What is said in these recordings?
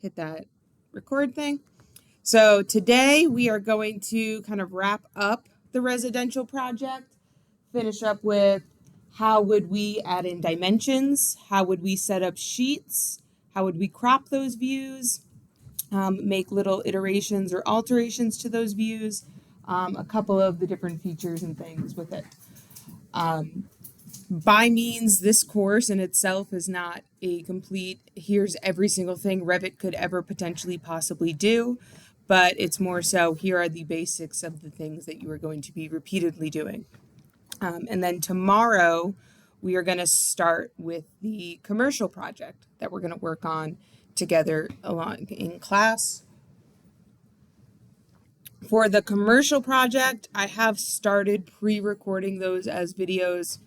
hit that record thing. So today we are going to kind of wrap up the residential project, finish up with how would we add in dimensions, how would we set up sheets, how would we crop those views, make little iterations or alterations to those views, a couple of the different features and things with it. By means, this course in itself is not a complete, here's every single thing Revit could ever potentially possibly do, but it's more so, here are the basics of the things that you are going to be repeatedly doing. And then tomorrow, we are going to start with the commercial project that we're going to work on together along in class. For the commercial project, I have started pre-recording those as videos.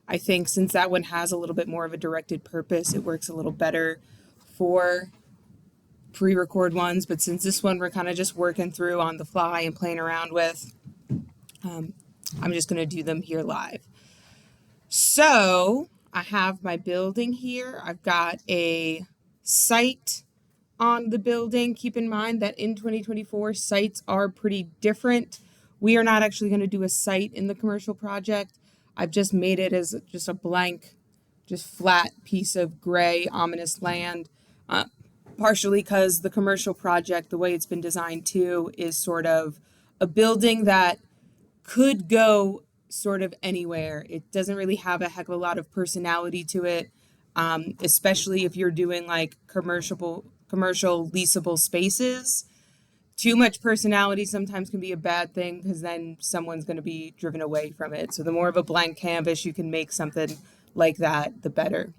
I think since that one has a little bit more of a directed purpose, it works a little better for pre-record ones. But since this one we're kind of just working through on the fly and playing around with, I'm just going to do them here live. So I have my building here. I've got a site on the building. Keep in mind that in 2024, sites are pretty different. We are not actually going to do a site in the commercial project. I've just made it as just a blank, just flat piece of gray, ominous land, partially because the commercial project, the way it's been designed too, is sort of a building that could go sort of anywhere. It doesn't really have a heck of a lot of personality to it, especially if you're doing like commercial leasable spaces. Too much personality sometimes can be a bad thing because then someone's going to be driven away from it. So the more of a blank canvas you can make something like that, the better.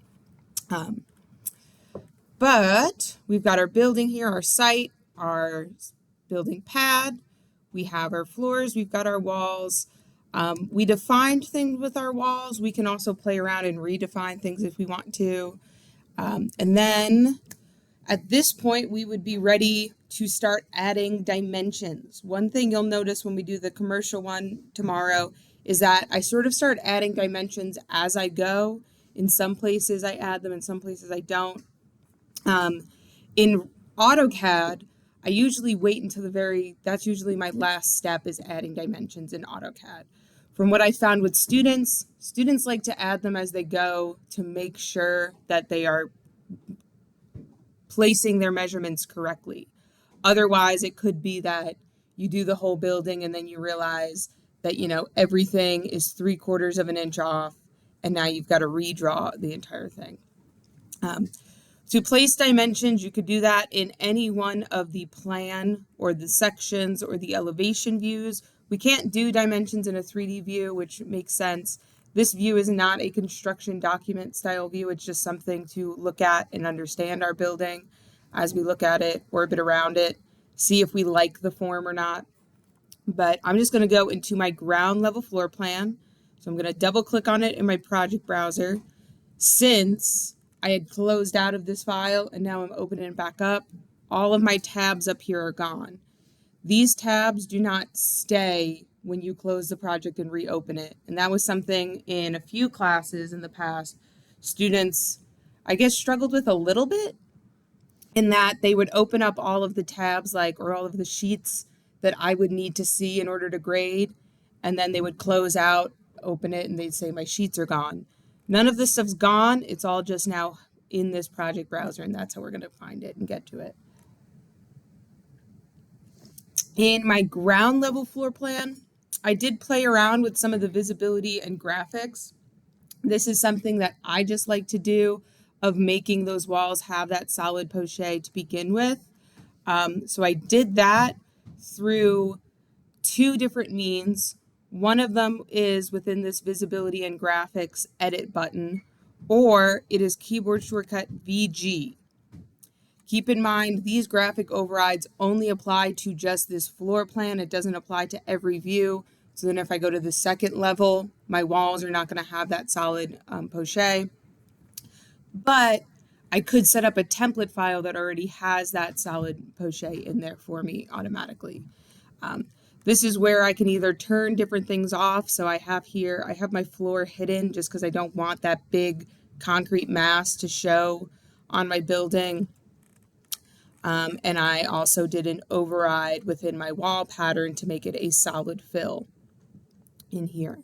But we've got our building here, our site, our building pad. We have our floors. We've got our walls. We defined things with our walls. We can also play around and redefine things if we want to. And then at this point, we would be ready to start adding dimensions. One thing you'll notice when we do the commercial one tomorrow is that I sort of start adding dimensions as I go. In some places I add them, in some places I don't. In AutoCAD, I usually wait until that's usually my last step, is adding dimensions in AutoCAD. From what I found with students like to add them as they go to make sure that they are placing their measurements correctly. Otherwise, it could be that you do the whole building and then you realize that, everything is 3/4 of an inch off, and now you've got to redraw the entire thing. To place dimensions, you could do that in any one of the plan or the sections or the elevation views. We can't do dimensions in a 3D view, which makes sense. This view is not a construction document style view. It's just something to look at and understand our building as we look at it, orbit around it, see if we like the form or not. But I'm just going to go into my ground level floor plan. So I'm going to double click on it in my project browser. Since I had closed out of this file and now I'm opening it back up, all of my tabs up here are gone. These tabs do not stay when you close the project and reopen it. And that was something in a few classes in the past, students, I guess, struggled with a little bit, in that they would open up all of the tabs, or all of the sheets that I would need to see in order to grade. And then they would close out, open it, and they'd say, my sheets are gone. None of this stuff's gone. It's all just now in this project browser, and that's how we're going to find it and get to it. In my ground level floor plan, I did play around with some of the visibility and graphics. This is something that I just like to do, of making those walls have that solid poche to begin with. So I did that through two different means. One of them is within this visibility and graphics edit button, or it is keyboard shortcut VG. Keep in mind, these graphic overrides only apply to just this floor plan. It doesn't apply to every view. So then if I go to the second level, my walls are not going to have that solid poche. But I could set up a template file that already has that solid poche in there for me automatically. This is where I can either turn different things off. So I have my floor hidden just because I don't want that big concrete mass to show on my building. And I also did an override within my wall pattern to make it a solid fill in here.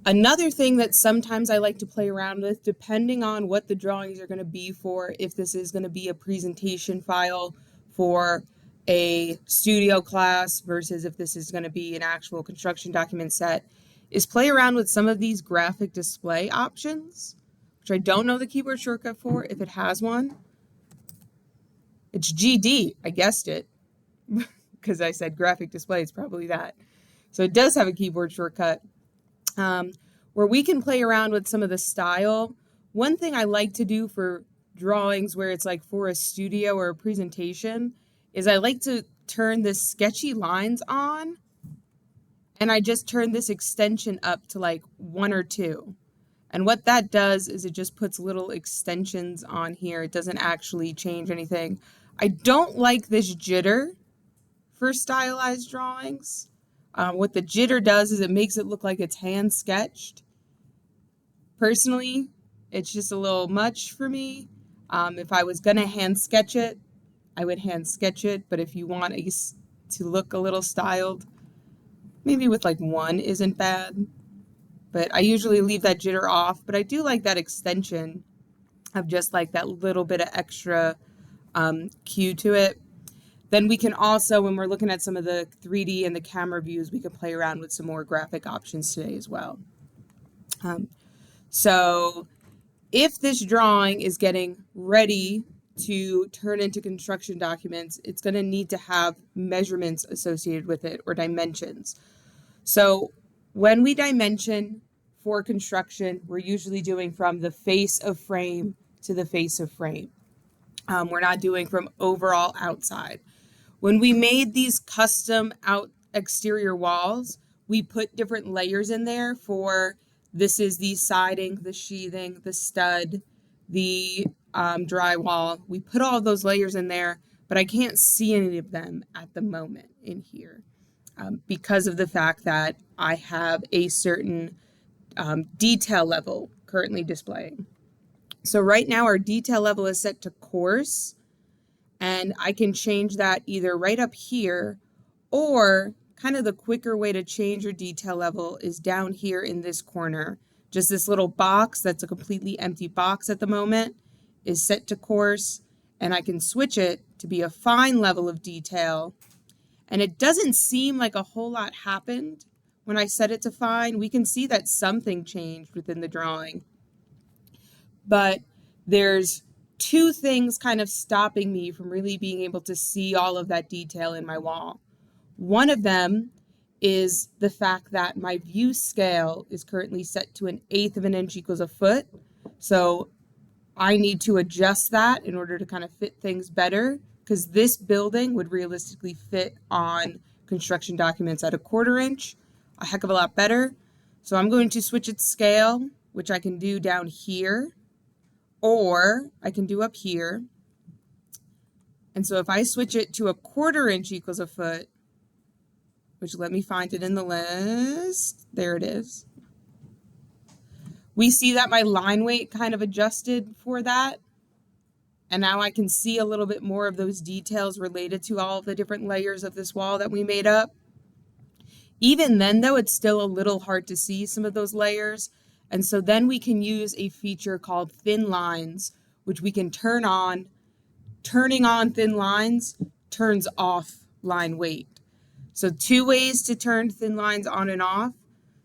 Another thing that sometimes I like to play around with, depending on what the drawings are going to be for, if this is going to be a presentation file for a studio class versus if this is going to be an actual construction document set, is play around with some of these graphic display options, which I don't know the keyboard shortcut for, if it has one. It's GD, I guessed it, because I said graphic display, it's probably that. So it does have a keyboard shortcut. Where we can play around with some of the style. One thing I like to do for drawings where it's like for a studio or a presentation is I like to turn this sketchy lines on, and I just turn this extension up to like 1 or 2. And what that does is it just puts little extensions on here. It doesn't actually change anything. I don't like this jitter for stylized drawings. What the jitter does is it makes it look like it's hand sketched. Personally, it's just a little much for me. If I was going to hand sketch it, I would hand sketch it. But if you want to look a little styled, maybe with like 1 isn't bad. But I usually leave that jitter off. But I do like that extension of just like that little bit of extra cue to it. Then we can also, when we're looking at some of the 3D and the camera views, we can play around with some more graphic options today as well. So if this drawing is getting ready to turn into construction documents, it's going to need to have measurements associated with it or dimensions. So when we dimension for construction, we're usually doing from the face of frame to the face of frame. We're not doing from overall outside. When we made these custom exterior walls, we put different layers in there for this is the siding, the sheathing, the stud, the drywall. We put all those layers in there, but I can't see any of them at the moment in here because of the fact that I have a certain detail level currently displaying. So right now our detail level is set to coarse, and I can change that either right up here, or kind of the quicker way to change your detail level is down here in this corner. Just this little box that's a completely empty box at the moment is set to coarse, and I can switch it to be a fine level of detail. And it doesn't seem like a whole lot happened when I set it to fine. We can see that something changed within the drawing. But there's 2 things kind of stopping me from really being able to see all of that detail in my wall. One of them is the fact that my view scale is currently set to 1/8 of an inch equals a foot. So I need to adjust that in order to kind of fit things better, because this building would realistically fit on construction documents at 1/4 inch, a heck of a lot better. So I'm going to switch its scale, which I can do down here, or I can do up here. And so if I switch it to 1/4 inch equals a foot, which let me find it in the list. There it is. We see that my line weight kind of adjusted for that. And now I can see a little bit more of those details related to all of the different layers of this wall that we made up. Even then, though, it's still a little hard to see some of those layers. And so then we can use a feature called thin lines, which we can turn on. Turning on thin lines turns off line weight. So 2 ways to turn thin lines on and off.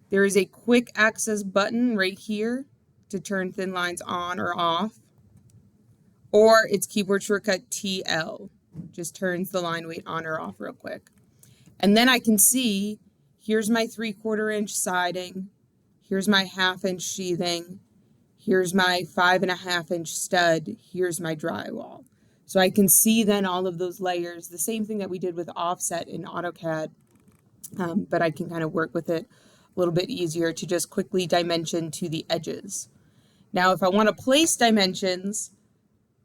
There is a quick access button right here to turn thin lines on or off. Or it's keyboard shortcut TL. Just turns the line weight on or off real quick. And then I can see, here's my 3/4 inch siding. Here's my 1/2 inch sheathing. Here's my 5.5 inch stud. Here's my drywall. So I can see then all of those layers, the same thing that we did with offset in AutoCAD, but I can kind of work with it a little bit easier to just quickly dimension to the edges. Now, if I want to place dimensions,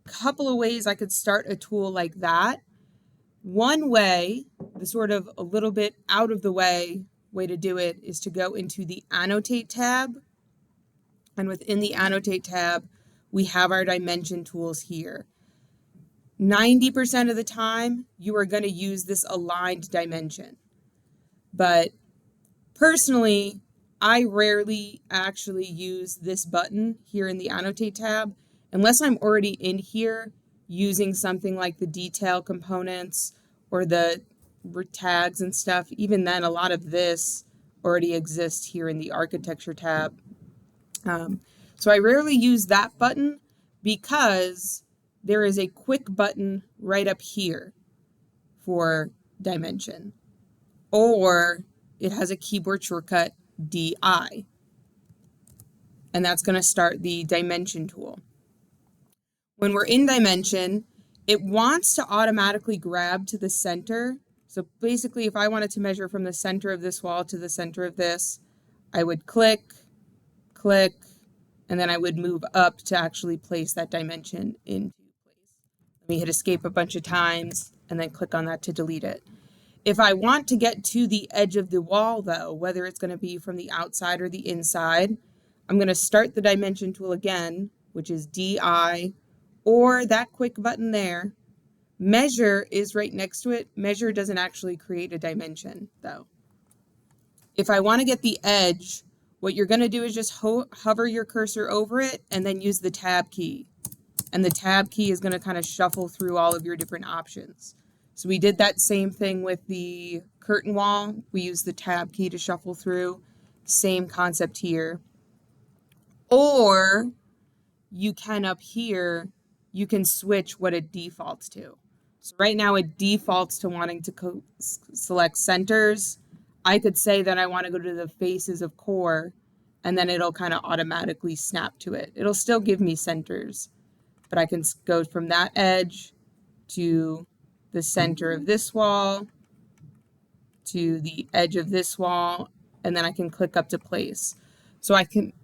a couple of ways I could start a tool like that. One way, the sort of a little bit out of the way to do it, is to go into the Annotate tab. And within the Annotate tab, we have our dimension tools here. 90% of the time, you are going to use this aligned dimension. But personally, I rarely actually use this button here in the Annotate tab, unless I'm already in here using something like the detail components or the tags and stuff. Even then, a lot of this already exists here in the Architecture tab. So I rarely use that button because there is a quick button right up here for dimension, or it has a keyboard shortcut DI, and that's going to start the dimension tool. When we're in dimension, it wants to automatically grab to the center. So basically, if I wanted to measure from the center of this wall to the center of this, I would click, and then I would move up to actually place that dimension into place. Let me hit escape a bunch of times and then click on that to delete it. If I want to get to the edge of the wall though, whether it's going to be from the outside or the inside, I'm going to start the dimension tool again, which is DI, or that quick button there. Measure is right next to it. Measure doesn't actually create a dimension though. If I want to get the edge, what you're going to do is just hover your cursor over it and then use the tab key. And the tab key is going to kind of shuffle through all of your different options. So we did that same thing with the curtain wall. We used the tab key to shuffle through. Same concept here. Or you can up here, you can switch what it defaults to. So right now it defaults to wanting to select centers. I could say that I want to go to the faces of core, and then it'll kind of automatically snap to it. It'll still give me centers, but I can go from that edge to the center of this wall, to the edge of this wall, and then I can click up to place. So I can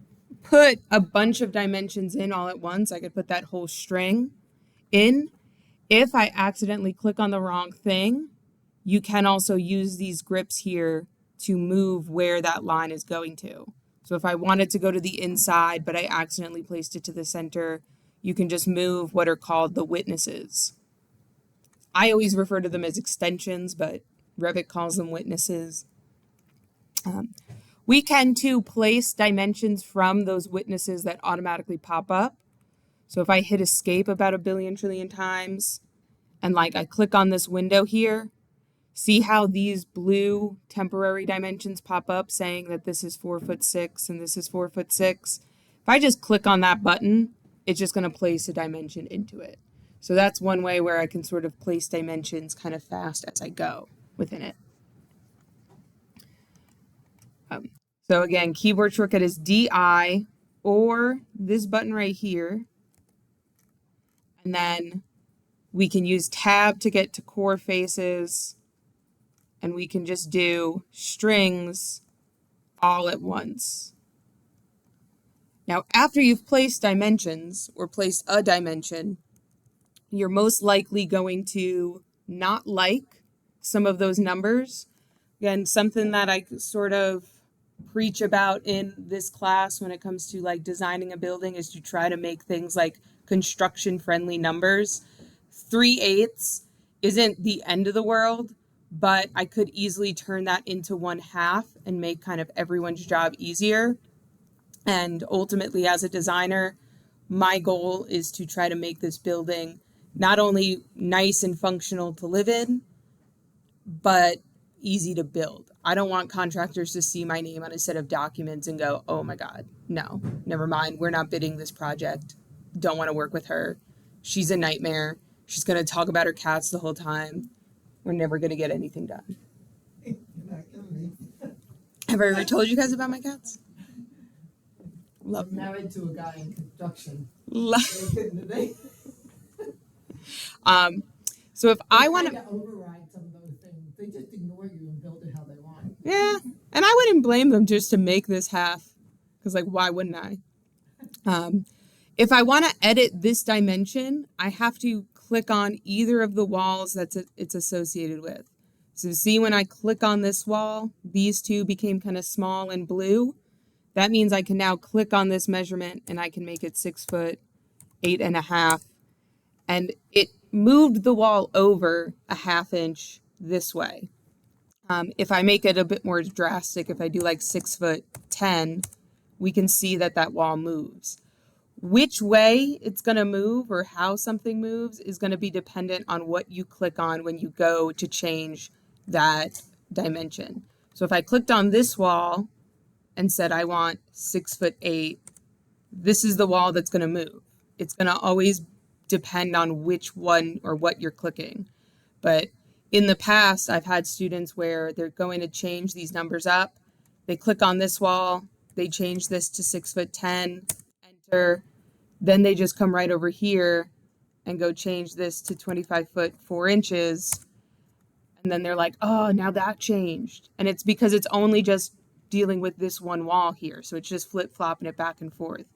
put a bunch of dimensions in all at once. I could put that whole string in. If I accidentally click on the wrong thing, you can also use these grips here to move where that line is going to. So if I wanted to go to the inside, but I accidentally placed it to the center, you can just move what are called the witnesses. I always refer to them as extensions, but Revit calls them witnesses. We can too place dimensions from those witnesses that automatically pop up. So if I hit escape about 1 billion trillion times and like I click on this window here, see how these blue temporary dimensions pop up saying that this is 4'6" and this is 4'6"? If I just click on that button, it's just going to place a dimension into it. So that's one way where I can sort of place dimensions kind of fast as I go within it. So again, keyboard shortcut is DI or this button right here. And then we can use tab to get to core faces. And we can just do strings all at once. Now, after you've placed dimensions or placed a dimension, you're most likely going to not like some of those numbers. Again, something that I sort of preach about in this class when it comes to like designing a building is to try to make things like construction friendly numbers. 3/8 isn't the end of the world, but I could easily turn that into 1/2 and make kind of everyone's job easier. And ultimately, as a designer, my goal is to try to make this building not only nice and functional to live in, but easy to build. I don't want contractors to see my name on a set of documents and go, oh my God, no, never mind. We're not bidding this project. Don't want to work with her. She's a nightmare. She's going to talk about her cats the whole time. We're never going to get anything done. Have I ever told you guys about my cats? Love I'm married to a guy in construction. So if I want to override some of those things, they just ignore you and build it how they want. Yeah, and I wouldn't blame them just to make this half, because like, why wouldn't I? If I want to edit this dimension, I have to click on either of the walls that it's associated with. So see, when I click on this wall, these two became kind of small and blue. That means I can now click on this measurement and I can make it 6'8.5", and it moved the wall over a half inch this way. If I make it a bit more drastic, if I do like 6'10", we can see that that wall moves. Which way it's going to move or how something moves is going to be dependent on what you click on when you go to change that dimension. So if I clicked on this wall and said I want 6'8", this is the wall that's going to move. It's going to always depend on which one or what you're clicking. But in the past, I've had students where they're going to change these numbers up. They click on this wall, they change this to 6'10", enter, then they just come right over here and go change this to 25 foot 4 inches. And then they're like, oh, now that changed. And it's because it's only just dealing with this one wall here. So it's just flip-flopping it back and forth.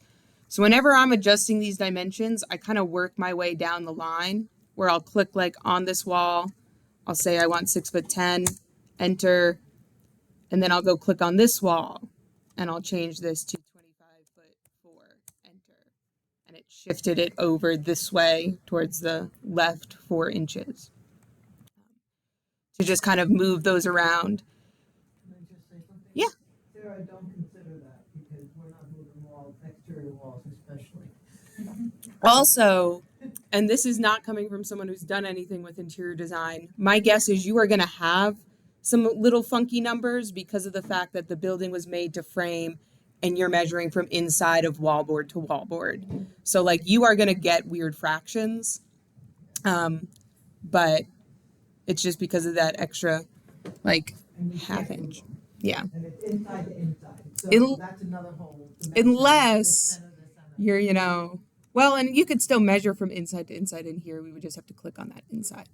So whenever I'm adjusting these dimensions, I kind of work my way down the line where I'll click like on this wall. I'll say I want 6'10", enter, and then I'll go click on this wall and I'll change this to 25 foot 4, enter. And it shifted it over this way towards the left 4 inches. To just kind of move those around. Can I just say something? Yeah. Sarah, don't consider that because we're not moving walls, exterior walls especially. Also, and this is not coming from someone who's done anything with interior design, my guess is you are going to have some little funky numbers because of the fact that the building was made to frame and you're measuring from inside of wallboard to wallboard. So like you are going to get weird fractions, but it's just because of that extra like half inch. Yeah. And it's inside to inside. So that's another whole dimension. Unless you're, you know, well, and you could still measure from inside to inside in here. We would just have to click on that inside.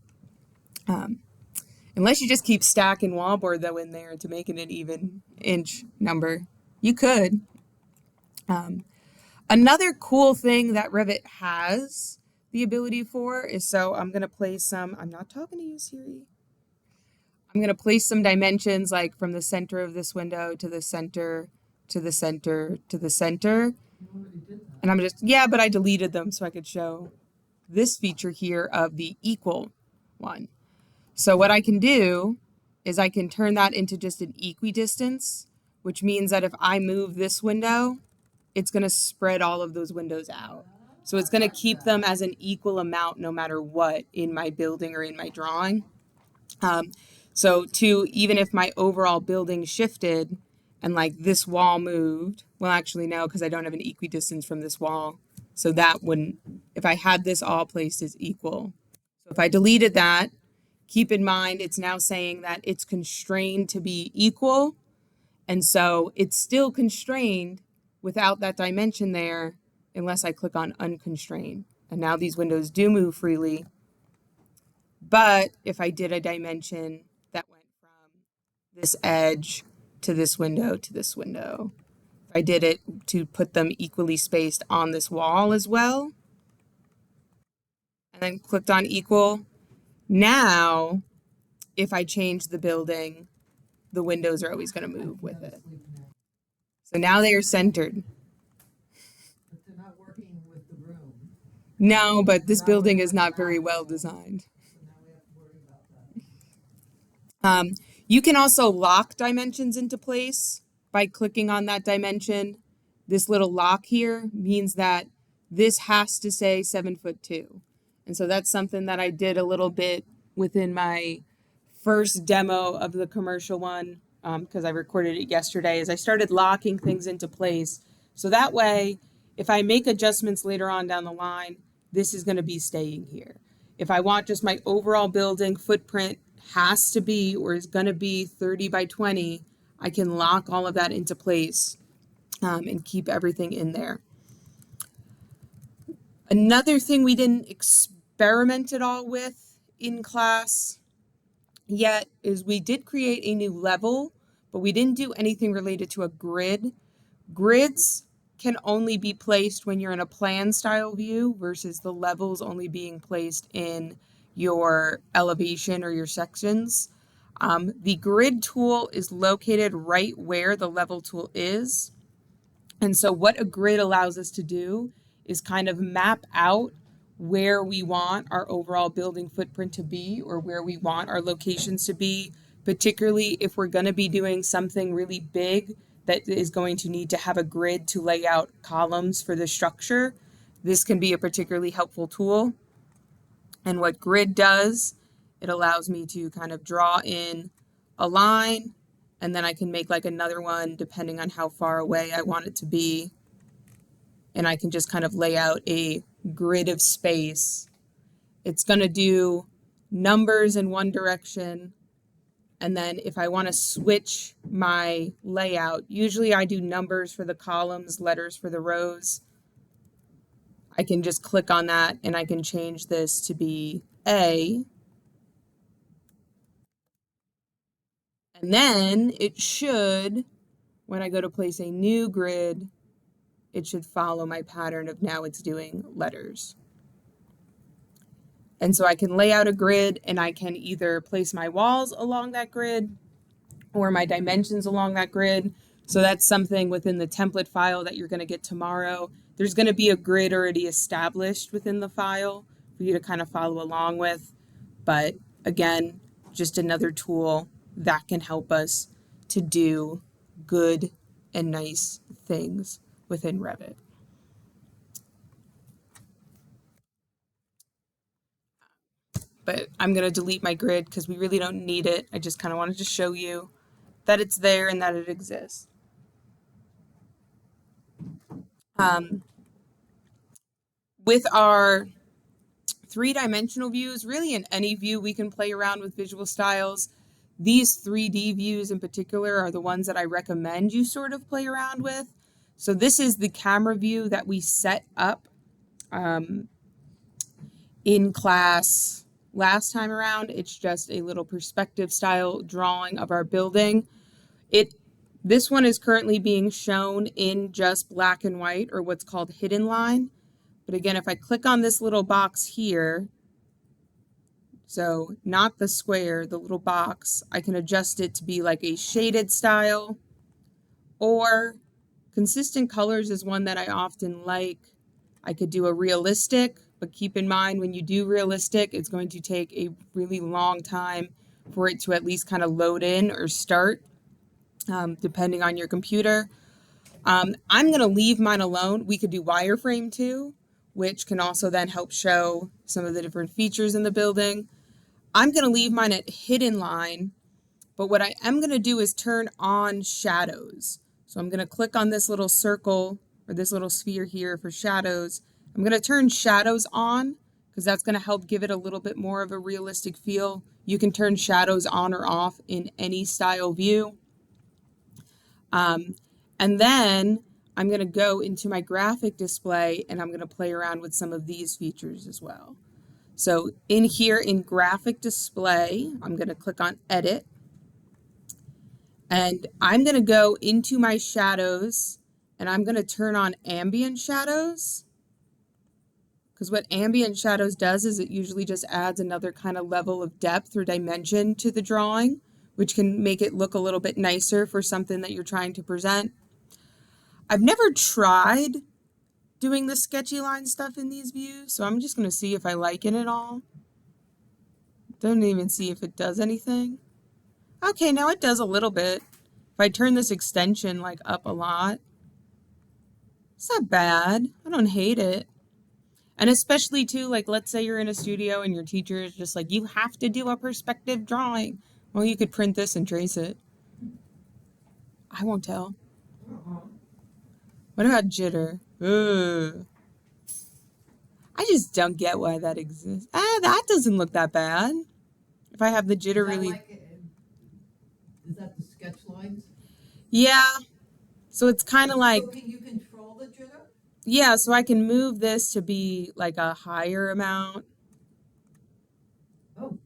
Unless you just keep stacking wallboard though in there to make it an even inch number. You could. Another cool thing that Revit has the ability for is, so I'm going to place some, I'm not talking to you, Siri. I'm going to place some dimensions like from the center of this window to the center, to the center, to the center. And I'm just, yeah, but I deleted them so I could show this feature here of the equal one. So what I can do is I can turn that into just an equidistance, which means that if I move this window, it's going to spread all of those windows out. So it's going to keep them as an equal amount no matter what in my building or in my drawing. So even if my overall building shifted and like this wall moved, well, actually no, because I don't have an equidistance from this wall. So that wouldn't, if I had this all placed as equal. So if I deleted that, keep in mind, it's now saying that it's constrained to be equal. And so it's still constrained without that dimension there, unless I click on unconstrained. And now these windows do move freely. But if I did a dimension that went from this edge to this window to this window, if I did it to put them equally spaced on this wall as well, and then clicked on equal, now if I change the building, the windows are always going to move with it. So now they are centered. But they're not working with the room. No, but this building is not very well designed. So now we have to worry about that. You can also lock dimensions into place by clicking on that dimension. This little lock here means that this has to say 7'2". And so that's something that I did a little bit within my first demo of the commercial one, because I recorded it yesterday, is I started locking things into place. So that way, if I make adjustments later on down the line, this is going to be staying here. If I want just my overall building footprint has to be or is going to be 30 by 20, I can lock all of that into place and keep everything in there. Another thing we didn't experiment at all with in class yet is we did create a new level, but we didn't do anything related to a grid. Grids can only be placed when you're in a plan style view versus the levels only being placed in your elevation or your sections. The grid tool is located right where the level tool is. And so what a grid allows us to do is kind of map out where we want our overall building footprint to be or where we want our locations to be, particularly if we're going to be doing something really big that is going to need to have a grid to lay out columns for the structure. This can be a particularly helpful tool. And what grid does, it allows me to kind of draw in a line, and then I can make like another one depending on how far away I want it to be. And I can just kind of lay out a grid of space. It's going to do numbers in one direction. And then if I want to switch my layout, usually I do numbers for the columns, letters for the rows. I can just click on that and I can change this to be A. And then it should, when I go to place a new grid, it should follow my pattern of now it's doing letters. And so I can lay out a grid and I can either place my walls along that grid or my dimensions along that grid. So that's something within the template file that you're going to get tomorrow. There's going to be a grid already established within the file for you to kind of follow along with. But again, just another tool that can help us to do good and nice things within Revit. But I'm going to delete my grid because we really don't need it. I just kind of wanted to show you that it's there and that it exists. With our three-dimensional views, really in any view we can play around with visual styles. These 3D views in particular are the ones that I recommend you sort of play around with. So this is the camera view that we set up in class last time around. It's just a little perspective style drawing of our building. This one is currently being shown in just black and white, or what's called hidden line. But again, if I click on this little box here, so not the square, the little box, I can adjust it to be like a shaded style, or consistent colors is one that I often like. I could do a realistic, but keep in mind when you do realistic, it's going to take a really long time for it to at least kind of load in or start, depending on your computer. I'm going to leave mine alone. We could do wireframe too, which can also then help show some of the different features in the building. I'm going to leave mine at hidden line, but what I am going to do is turn on shadows. So I'm going to click on this little circle or this little sphere here for shadows. I'm going to turn shadows on because that's going to help give it a little bit more of a realistic feel. You can turn shadows on or off in any style view. And then I'm going to go into my graphic display and I'm going to play around with some of these features as well. So in here in graphic display, I'm going to click on edit and I'm going to go into my shadows and I'm going to turn on ambient shadows, because what ambient shadows does is it usually just adds another kind of level of depth or dimension to the drawing, which can make it look a little bit nicer for something that you're trying to present. I've never tried doing the sketchy line stuff in these views, so I'm just going to see if I like it at all. Don't even see if it does anything. Okay, now it does a little bit. If I turn this extension like up a lot, it's not bad. I don't hate it. And especially too, like let's say you're in a studio and your teacher is just like, you have to do a perspective drawing. Well, you could print this and trace it. I won't tell. What about jitter? Ugh. I just don't get why that exists. That doesn't look that bad. If I have the jitter really... Is that the sketch lines? Yeah. So it's kind of like... So can you control the jitter? Yeah, so I can move this to be like a higher amount. Oh,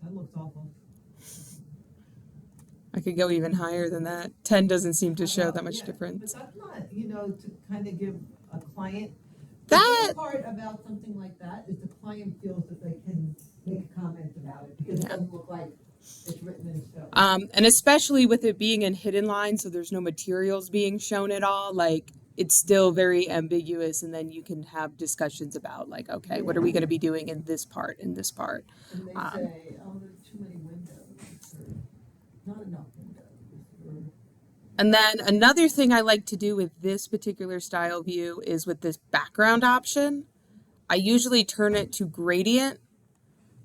that looks awful. I could go even higher than that. 10 doesn't seem to show that much difference. But that's not, to kind of give a client... That... The part about something like that is the client feels that they can make a comment about it because it doesn't look like it's written in stone. And especially with it being in hidden line, so there's no materials being shown at all, like it's still very ambiguous, and then you can have discussions about like, okay, what are we going to be doing in this part, in this part. And they say, oh, there's too many windows, or not enough windows, or And then another thing I like to do with this particular style view is with this background option, I usually turn it to gradient.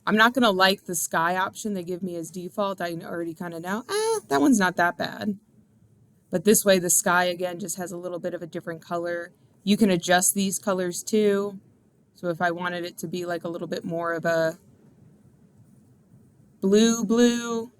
I'm not going to like the sky option they give me as default. I already kind of know, that one's not that bad. But this way the sky again just has a little bit of a different color. You can adjust these colors too. So if I wanted it to be like a little bit more of a blue,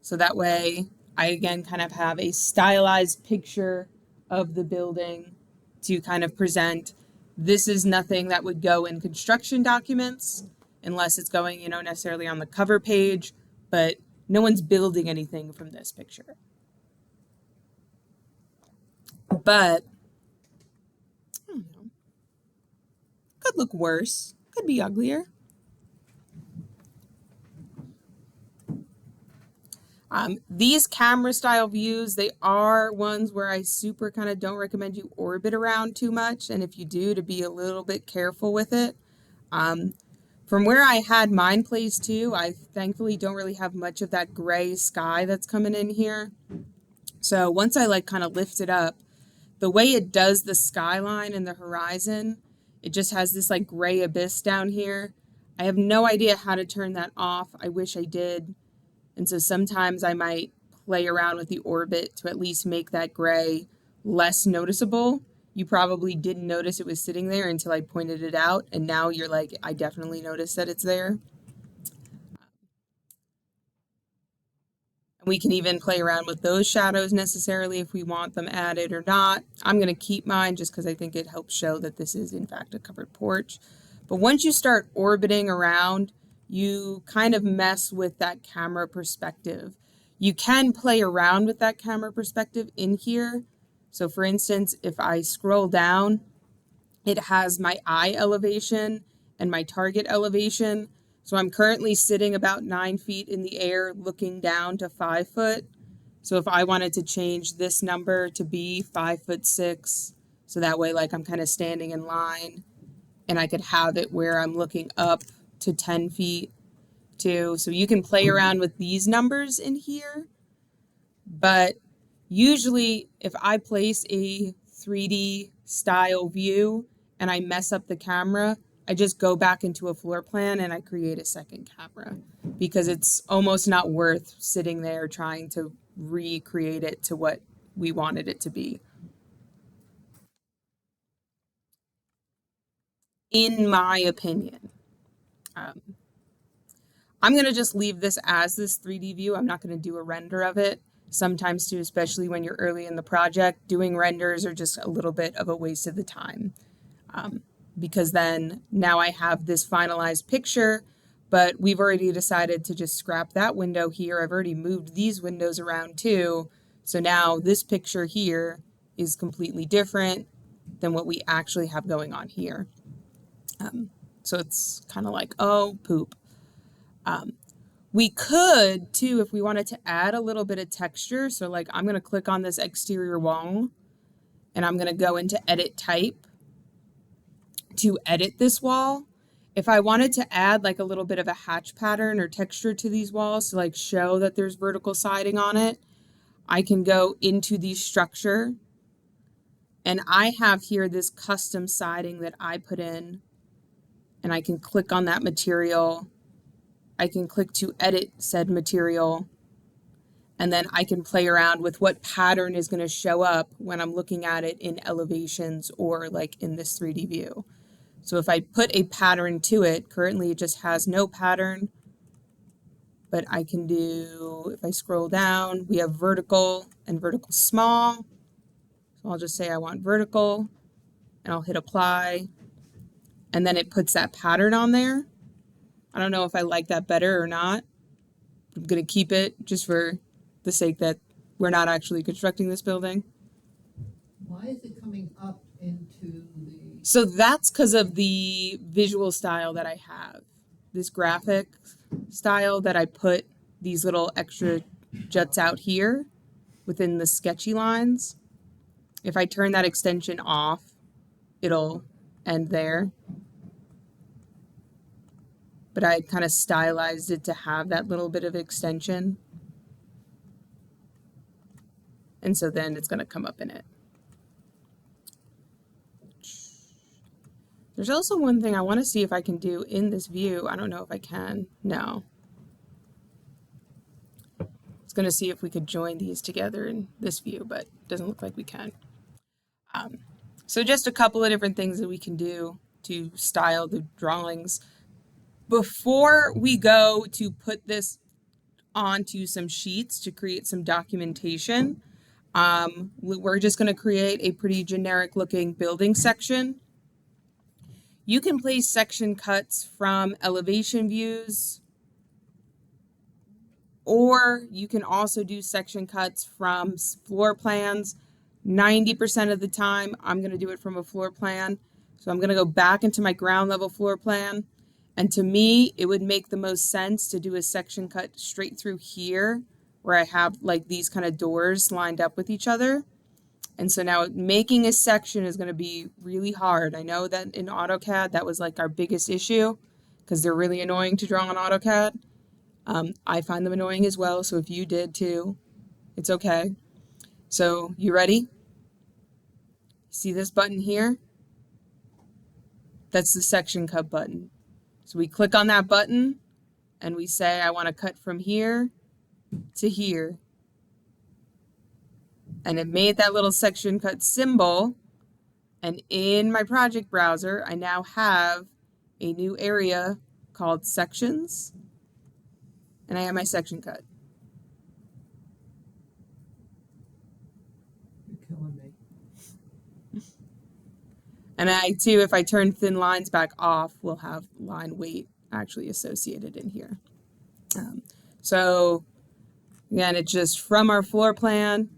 so that way I again kind of have a stylized picture of the building to kind of present. This is nothing that would go in construction documents unless it's going, necessarily on the cover page, but no one's building anything from this picture. But I don't know. Could look worse. Could be uglier. These camera style views, they are ones where I super kind of don't recommend you orbit around too much. And if you do, to be a little bit careful with it. From where I had mine placed too, I thankfully don't really have much of that gray sky that's coming in here. So once I like kind of lift it up, the way it does the skyline and the horizon, it just has this like gray abyss down here. I have no idea how to turn that off. I wish I did. And so sometimes I might play around with the orbit to at least make that gray less noticeable. You probably didn't notice it was sitting there until I pointed it out. And now you're like, I definitely noticed that it's there. We can even play around with those shadows necessarily if we want them added or not. I'm going to keep mine just because I think it helps show that this is in fact a covered porch. But once you start orbiting around, you kind of mess with that camera perspective. You can play around with that camera perspective in here. So for instance, if I scroll down, it has my eye elevation and my target elevation. So I'm currently sitting about 9 feet in the air looking down to 5 foot. So if I wanted to change this number to be 5'6", so that way like I'm kind of standing in line, and I could have it where I'm looking up to 10 feet too. So you can play around with these numbers in here. But usually if I place a 3D style view and I mess up the camera, I just go back into a floor plan and I create a second camera because it's almost not worth sitting there trying to recreate it to what we wanted it to be. In my opinion. I'm going to just leave this as this 3D view. I'm not going to do a render of it. Sometimes too, especially when you're early in the project, doing renders are just a little bit of a waste of the time. Because then now I have this finalized picture, but we've already decided to just scrap that window here. I've already moved these windows around too. So now this picture here is completely different than what we actually have going on here. So it's kind of like, oh, poop. We could too, if we wanted to add a little bit of texture. So like I'm going to click on this exterior wall and I'm going to go into edit type to edit this wall. If I wanted to add like a little bit of a hatch pattern or texture to these walls to like show that there's vertical siding on it, I can go into the structure and I have here this custom siding that I put in, and I can click on that material. I can click to edit said material, and then I can play around with what pattern is going to show up when I'm looking at it in elevations or like in this 3D view. So if I put a pattern to it, currently it just has no pattern, but I can do, if I scroll down, we have vertical and vertical small. So I'll just say I want vertical and I'll hit apply, and then it puts that pattern on there. I don't know if I like that better or not. I'm going to keep it just for the sake that we're not actually constructing this building. why is it coming up into the? So that's because of the visual style that I have. This graphic style that I put these little extra juts out here. within the sketchy lines. If I turn that extension off, it'll end there. But I kind of stylized it to have that little bit of extension. And so then it's going to come up in it. There's also one thing I want to see if I can do in this view. I don't know if I can. No. It's going to see if we could join these together in this view, but it doesn't look like we can. So just a couple of different things that we can do to style the drawings. Before we go to put this onto some sheets to create some documentation, we're just going to create a pretty generic looking building section. You can place section cuts from elevation views, or you can also do section cuts from floor plans. 90% of the time, I'm going to do it from a floor plan. So I'm going to go back into my ground level floor plan. And to me, it would make the most sense to do a section cut straight through here, where I have like these kind of doors lined up with each other. And so now making a section is going to be really hard. I know that in AutoCAD, that was like our biggest issue because they're really annoying to draw on AutoCAD. I find them annoying as well. So if you did too, it's okay. So you ready? See this button here? That's the section cut button. So we click on that button and we say, I want to cut from here to here. And it made that little section cut symbol. And in my project browser, I now have a new area called sections. And I have my section cut. You're killing me. And I too, if I turn thin lines back off, we'll have line weight actually associated in here. So again, it's just from our floor plan.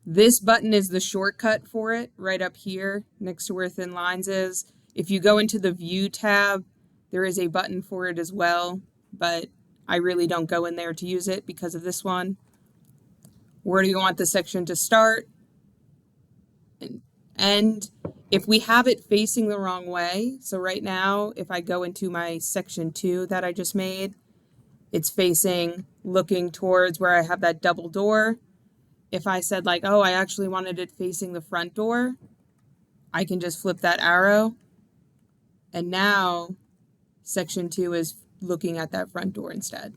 This button is the shortcut for it right up here next to where thin lines is. If you go into the view tab, there is a button for it as well, but I really don't go in there to use it because of this one. Where do you want the section to start and end? If we have it facing the wrong way, so right now, if I go into my section 2 that I just made, it's facing looking towards where I have that double door. If I said like, oh, I actually wanted it facing the front door, I can just flip that arrow. And now section 2 is looking at that front door instead.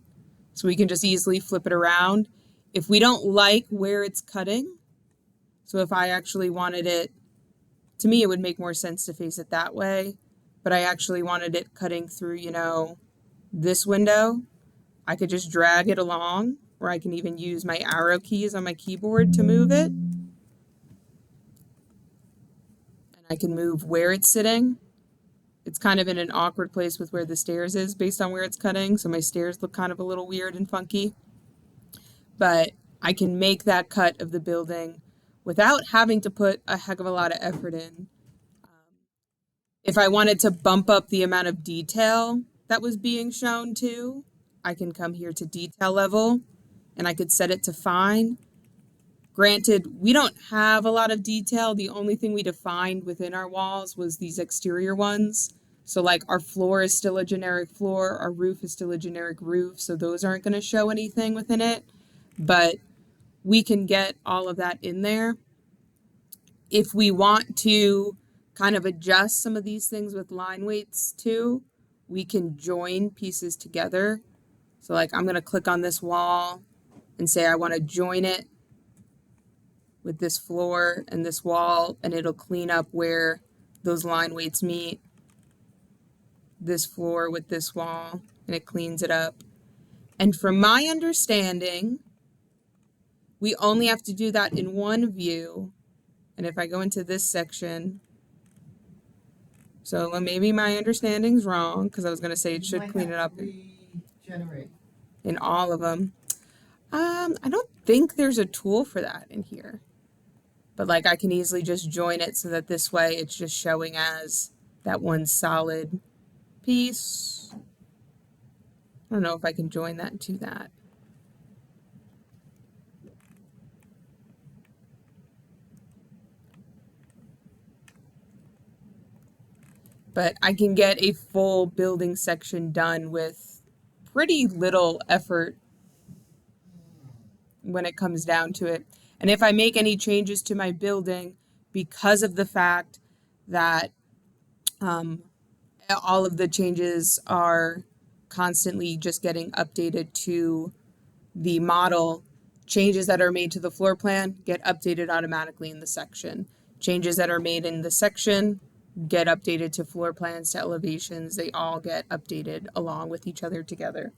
So we can just easily flip it around. If we don't like where it's cutting, so if I actually wanted it, to me, it would make more sense to face it that way. But I actually wanted it cutting through, you know, this window. I could just drag it along, or I can even use my arrow keys on my keyboard to move it. And I can move where it's sitting. It's kind of in an awkward place with where the stairs is based on where it's cutting. So my stairs look kind of a little weird and funky. But I can make that cut of the building without having to put a heck of a lot of effort in. If I wanted to bump up the amount of detail that was being shown too, I can come here to detail level and I could set it to fine. Granted, we don't have a lot of detail. The only thing we defined within our walls was these exterior ones. So like our floor is still a generic floor, our roof is still a generic roof, so those aren't going to show anything within it. But we can get all of that in there. If we want to kind of adjust some of these things with line weights too, we can join pieces together. So like I'm going to click on this wall and say I want to join it with this floor and this wall, and it'll clean up where those line weights meet. This floor with this wall, and it cleans it up. And from my understanding, we only have to do that in one view. And if I go into this section, so maybe my understanding's wrong, because I was going to say it should clean it up in all of them. I don't think there's a tool for that in here. But like I can easily just join it so that this way it's just showing as that one solid piece. I don't know if I can join that to that. But I can get a full building section done with pretty little effort when it comes down to it. And if I make any changes to my building, because of the fact that all of the changes are constantly just getting updated to the model, changes that are made to the floor plan get updated automatically in the section. Changes that are made in the section get updated to floor plans, to elevations. They all get updated along with each other together.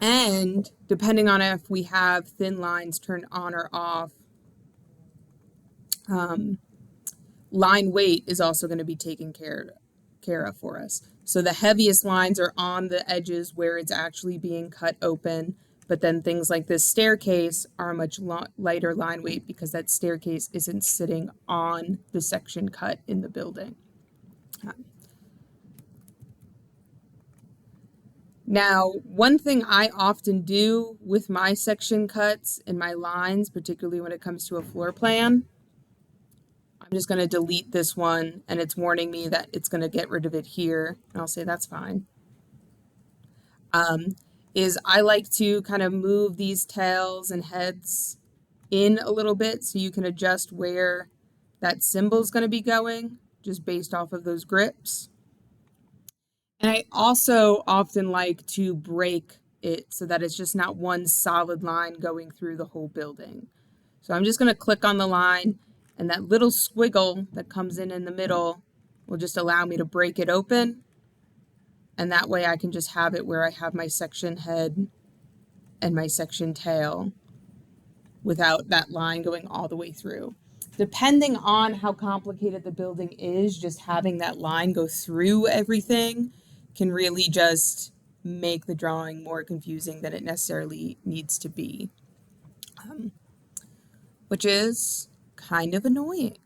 And depending on if we have thin lines turned on or off, line weight is also going to be taken care of for us. So the heaviest lines are on the edges where it's actually being cut open, but then things like this staircase are a much lighter line weight because that staircase isn't sitting on the section cut in the building. Now, one thing I often do with my section cuts and my lines, particularly when it comes to a floor plan, I'm just going to delete this one, and it's warning me that it's going to get rid of it here. And I'll say that's fine. Is I like to kind of move these tails and heads in a little bit so you can adjust where that symbol is going to be going just based off of those grips. And I also often like to break it so that it's just not one solid line going through the whole building. So I'm just going to click on the line, and that little squiggle that comes in the middle will just allow me to break it open. And that way I can just have it where I have my section head and my section tail without that line going all the way through. Depending on how complicated the building is, just having that line go through everything can really just make the drawing more confusing than it necessarily needs to be, which is kind of annoying.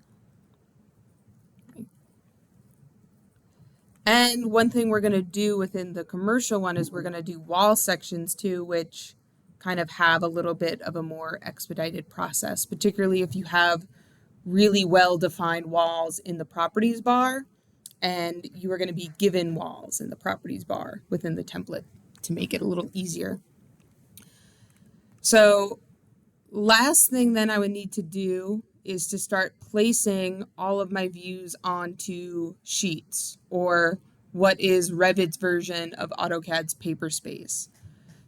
And one thing we're going to do within the commercial one is we're going to do wall sections too, which kind of have a little bit of a more expedited process, particularly if you have really well-defined walls in the properties bar and you are going to be given walls in the properties bar within the template to make it a little easier. So last thing then I would need to do is to start placing all of my views onto sheets, or what is Revit's version of AutoCAD's paper space.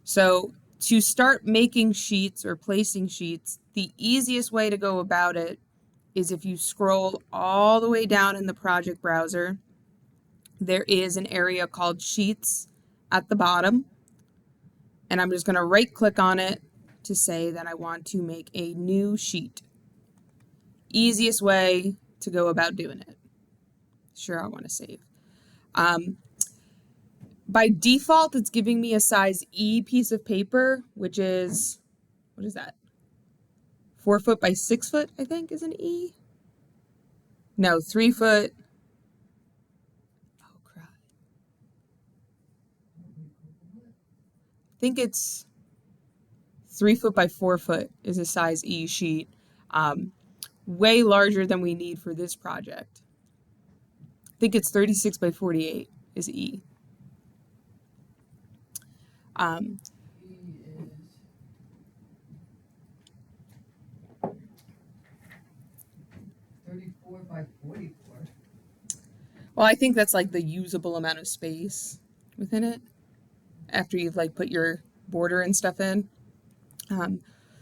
So to start making sheets or placing sheets, the easiest way to go about it is if you scroll all the way down in the project browser, there is an area called Sheets at the bottom, and I'm just going to right click on it to say that I want to make a new sheet. Easiest way to go about doing it. Sure, I want to save. By default, it's giving me a size E piece of paper, which is, what is that? 4 foot by 6 foot, I think, is an E. No, 3 foot. Oh, crap. I think it's 3 foot by 4 foot is a size E sheet. Way larger than we need for this project. I think it's 36 by 48 is E. He is 34 by 44. Well, I think that's like the usable amount of space within it after you've like put your border and stuff in.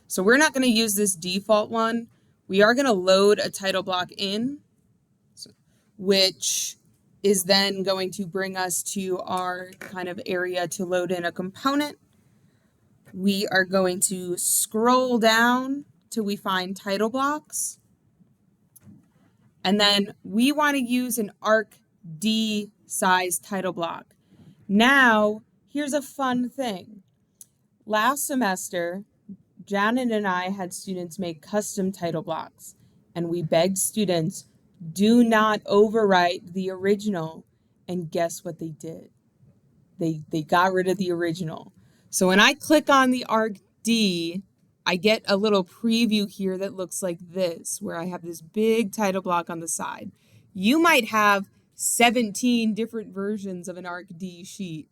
So we're not going to use this default one. We are going to load a title block in, which is then going to bring us to our kind of area to load in a component. We are going to scroll down till we find title blocks. And then we want to use an ARC D size title block. Now, here's a fun thing. Last semester, Janet and I had students make custom title blocks, and we begged students, do not overwrite the original. And guess what they did? They got rid of the original. So when I click on the ARC D, I get a little preview here that looks like this, where I have this big title block on the side. You might have 17 different versions of an ArcD sheet.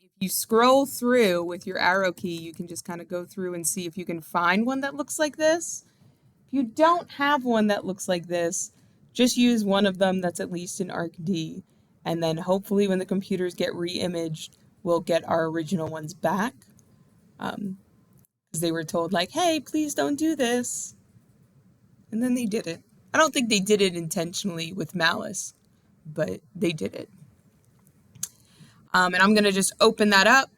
If you scroll through with your arrow key, you can just kind of go through and see if you can find one that looks like this. If you don't have one that looks like this, just use one of them that's at least an ArcD. And then hopefully when the computers get re-imaged, we'll get our original ones back. Because they were told like, hey, please don't do this. And then they did it. I don't think they did it intentionally with malice, but they did it. And I'm going to just open that up.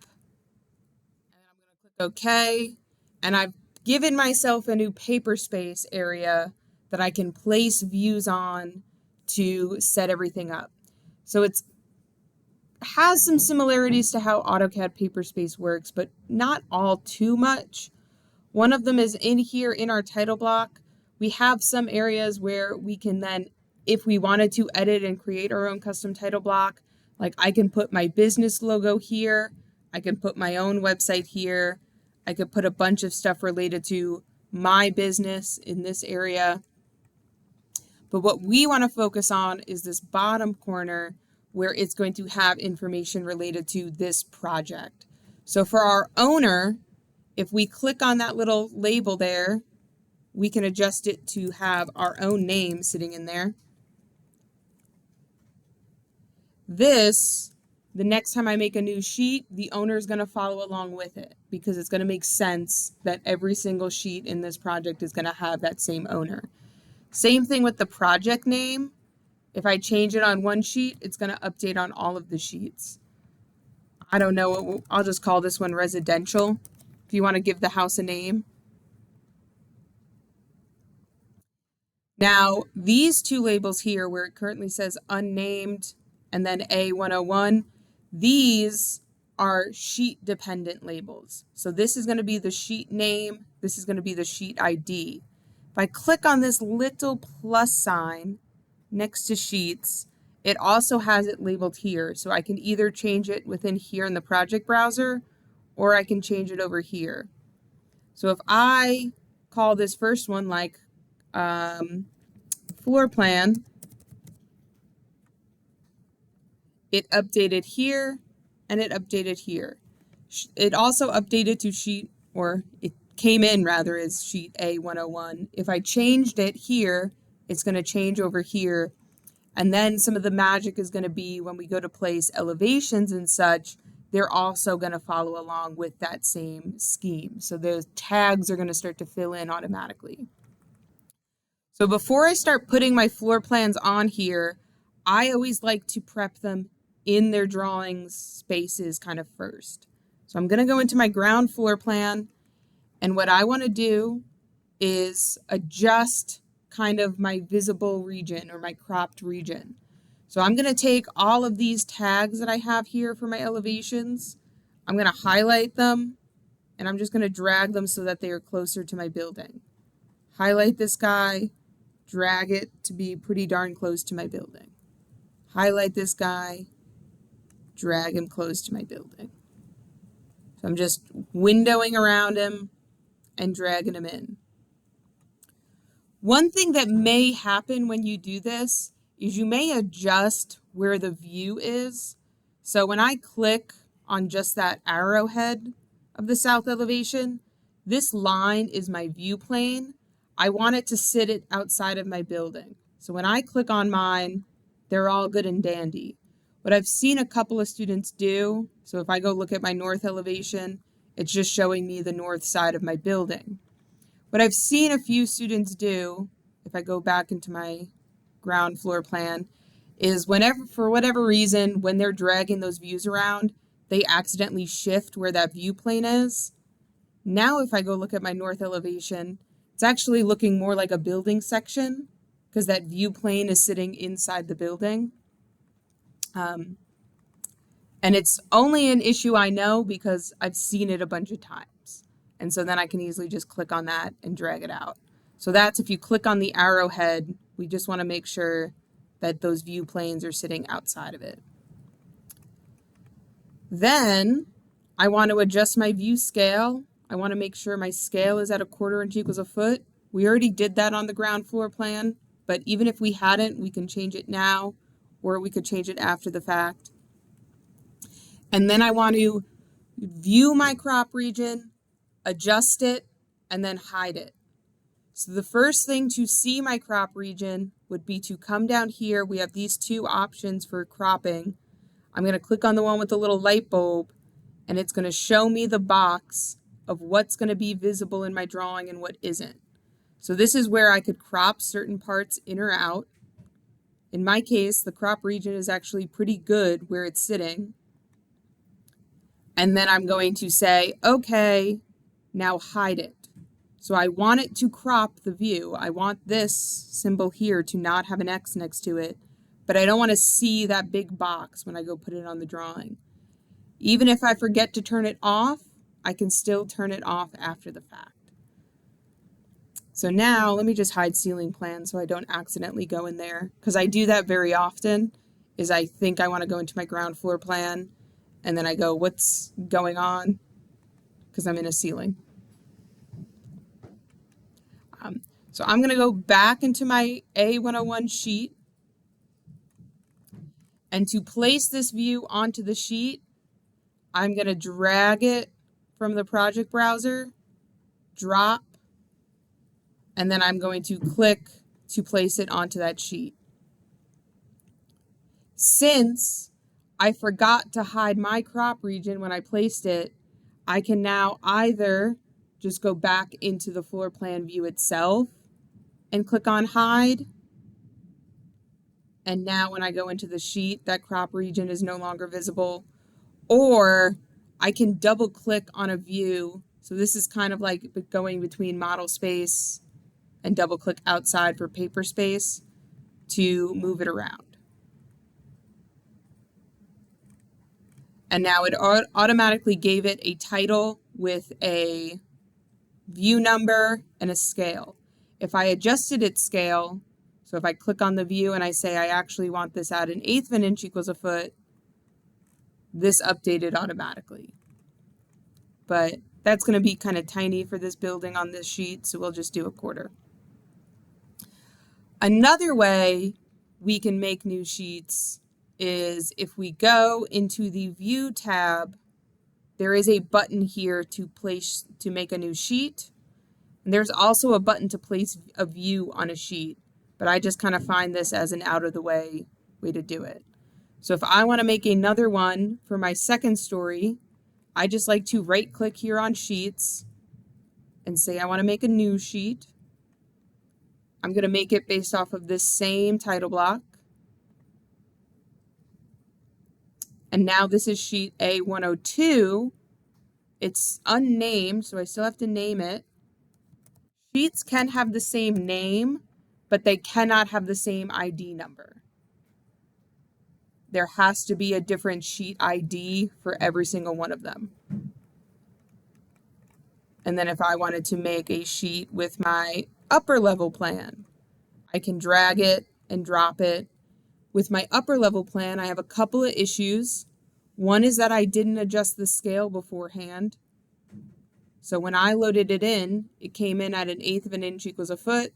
And I'm going to click OK. And I've given myself a new paper space area that I can place views on to set everything up. So it has some similarities to how AutoCAD paper space works, but not all too much. One of them is in here in our title block. We have some areas where we can then, if we wanted to edit and create our own custom title block, like I can put my business logo here, I can put my own website here, I could put a bunch of stuff related to my business in this area. But what we want to focus on is this bottom corner where it's going to have information related to this project. So for our owner, if we click on that little label there, we can adjust it to have our own name sitting in there. This, the next time I make a new sheet, the owner is going to follow along with it because it's going to make sense that every single sheet in this project is going to have that same owner. Same thing with the project name. If I change it on one sheet, it's going to update on all of the sheets. I don't know, I'll just call this one Residential if you want to give the house a name. Now, these two labels here where it currently says unnamed and then A101, these are sheet dependent labels. So this is going to be the sheet name, this is going to be the sheet ID. If I click on this little plus sign next to sheets, it also has it labeled here. So I can either change it within here in the project browser, or I can change it over here. So if I call this first one like floor plan, it updated here and it updated here. It also updated to sheet, or it came in rather as sheet A101. If I changed it here, it's going to change over here. And then some of the magic is going to be when we go to place elevations and such, they're also going to follow along with that same scheme. So those tags are going to start to fill in automatically. So before I start putting my floor plans on here, I always like to prep them in their drawings spaces kind of first. So I'm going to go into my ground floor plan, and what I want to do is adjust kind of my visible region or my cropped region. So I'm going to take all of these tags that I have here for my elevations, I'm going to highlight them, and I'm just going to drag them so that they are closer to my building. Highlight this guy, drag it to be pretty darn close to my building. Highlight this guy, drag him close to my building. So I'm just windowing around him and dragging him in. One thing that may happen when you do this is you may adjust where the view is. So when I click on just that arrowhead of the south elevation, this line is my view plane. I want it to sit it outside of my building. So when I click on mine, they're all good and dandy. What I've seen a couple of students do, so if I go look at my north elevation, it's just showing me the north side of my building. What I've seen a few students do, if I go back into my ground floor plan, is whenever, for whatever reason, when they're dragging those views around, they accidentally shift where that view plane is. Now if I go look at my north elevation, it's actually looking more like a building section because that view plane is sitting inside the building. And it's only an issue I know because I've seen it a bunch of times. And so then I can easily just click on that and drag it out. So that's if you click on the arrowhead, we just want to make sure that those view planes are sitting outside of it. Then I want to adjust my view scale I want to make sure my scale is at 1/4 inch equals a foot. We already did that on the ground floor plan, but even if we hadn't, we can change it now, or we could change it after the fact. And then I want to view my crop region, adjust it, and then hide it. So the first thing to see my crop region would be to come down here. We have these two options for cropping. I'm going to click on the one with the little light bulb, and it's going to show me the box of what's going to be visible in my drawing and what isn't. So this is where I could crop certain parts in or out. In my case, the crop region is actually pretty good where it's sitting. And then I'm going to say, okay, now hide it. So I want it to crop the view. I want this symbol here to not have an X next to it, but I don't want to see that big box when I go put it on the drawing. Even if I forget to turn it off, I can still turn it off after the fact. So now let me just hide ceiling plan so I don't accidentally go in there, because I do that very often, is I think I want to go into my ground floor plan and then I go, what's going on? Because I'm in a ceiling. So I'm going to go back into my A101 sheet, and to place this view onto the sheet, I'm going to drag it from the project browser, drop, and then I'm going to click to place it onto that sheet. Since I forgot to hide my crop region when I placed it, I can now either just go back into the floor plan view itself and click on hide. And now when I go into the sheet, that crop region is no longer visible. Or I can double click on a view. So this is kind of like going between model space and double click outside for paper space to move it around. And now it automatically gave it a title with a view number and a scale. If I adjusted its scale, so if I click on the view and I say I actually want this at 1/8 of an inch equals a foot, this updated automatically. But that's going to be kind of tiny for this building on this sheet, so we'll just do 1/4. Another way we can make new sheets is if we go into the View tab, there is a button here to make a new sheet. And there's also a button to place a view on a sheet, but I just kind of find this as an out-of-the-way way to do it. So if I want to make another one for my second story, I just like to right-click here on Sheets and say I want to make a new sheet. I'm going to make it based off of this same title block. And now this is sheet A102. It's unnamed, so I still have to name it. Sheets can have the same name, but they cannot have the same ID number. There has to be a different sheet ID for every single one of them. And then if I wanted to make a sheet with my upper level plan, I can drag it and drop it. With my upper level plan, I have a couple of issues. One is that I didn't adjust the scale beforehand. So when I loaded it in, it came in at 1/8 of an inch equals a foot.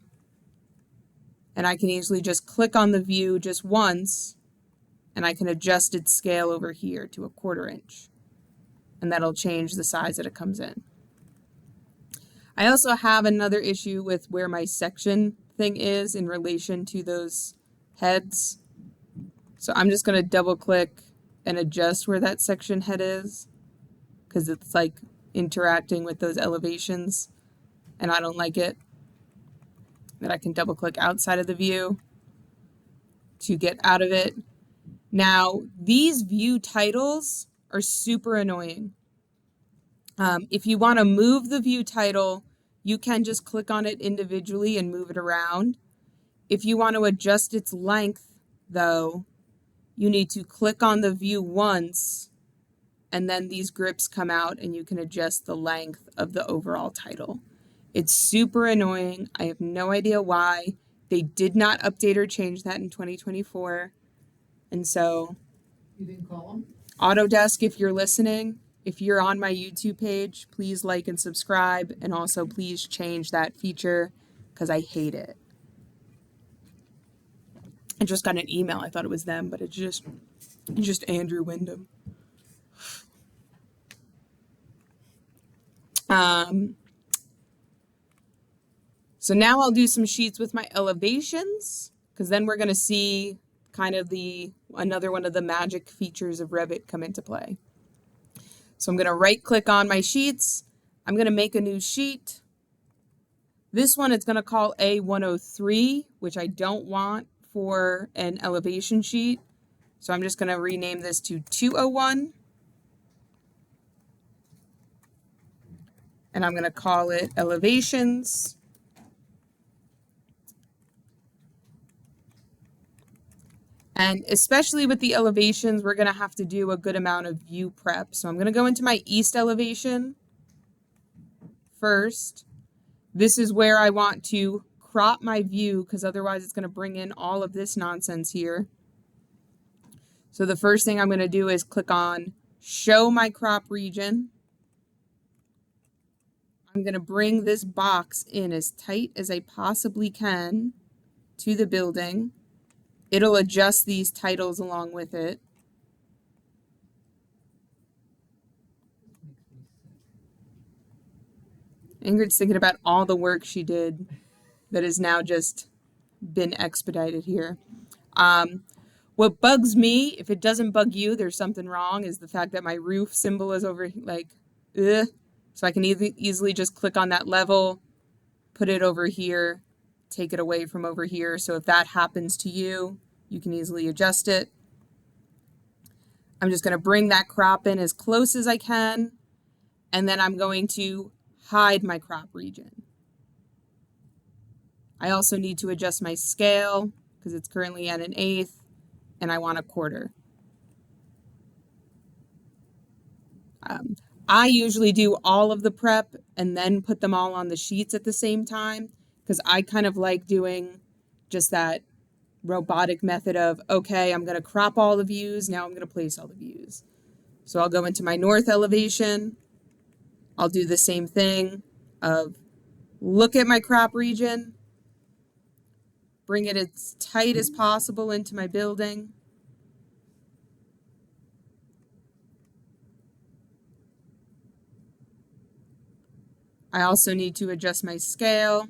And I can easily just click on the view just once, and I can adjust its scale over here to 1/4 inch. And that'll change the size that it comes in. I also have another issue with where my section thing is in relation to those heads. So I'm just going to double click and adjust where that section head is, because it's like interacting with those elevations and I don't like it. Then I can double click outside of the view to get out of it. Now these view titles are super annoying. If you want to move the view title, you can just click on it individually and move it around. If you want to adjust its length, though, you need to click on the view once, and then these grips come out and you can adjust the length of the overall title. It's super annoying. I have no idea why. They did not update or change that in 2024. And so, You didn't call them? Autodesk, if you're listening, If you're on my YouTube page, please like and subscribe, and also please change that feature because I hate it. I just got an email. I thought it was them, but it's just Andrew Wyndham. So now I'll do some sheets with my elevations, because then we're going to see kind of another one of the magic features of Revit come into play. So I'm going to right click on my sheets. I'm going to make a new sheet. This one it's going to call A103, which I don't want for an elevation sheet. So I'm just going to rename this to 201. And I'm going to call it elevations. And especially with the elevations, we're going to have to do a good amount of view prep. So I'm going to go into my east elevation first. This is where I want to crop my view because otherwise it's going to bring in all of this nonsense here. So the first thing I'm going to do is click on Show My Crop Region. I'm going to bring this box in as tight as I possibly can to the building. It'll adjust these titles along with it. Ingrid's thinking about all the work she did that has now just been expedited here. What bugs me, if it doesn't bug you, there's something wrong, is the fact that my roof symbol is over, like, ugh. So I can easily just click on that level, put it over here, take it away from over here. So if that happens to you, you can easily adjust it. I'm just going to bring that crop in as close as I can, and then I'm going to hide my crop region. I also need to adjust my scale because it's currently at 1/8 and I want 1/4. I usually do all of the prep and then put them all on the sheets at the same time because I kind of like doing just that robotic method of, okay, I'm going to crop all the views, now I'm going to place all the views. So I'll go into my north elevation. I'll do the same thing of look at my crop region, bring it as tight as possible into my building. I also need to adjust my scale.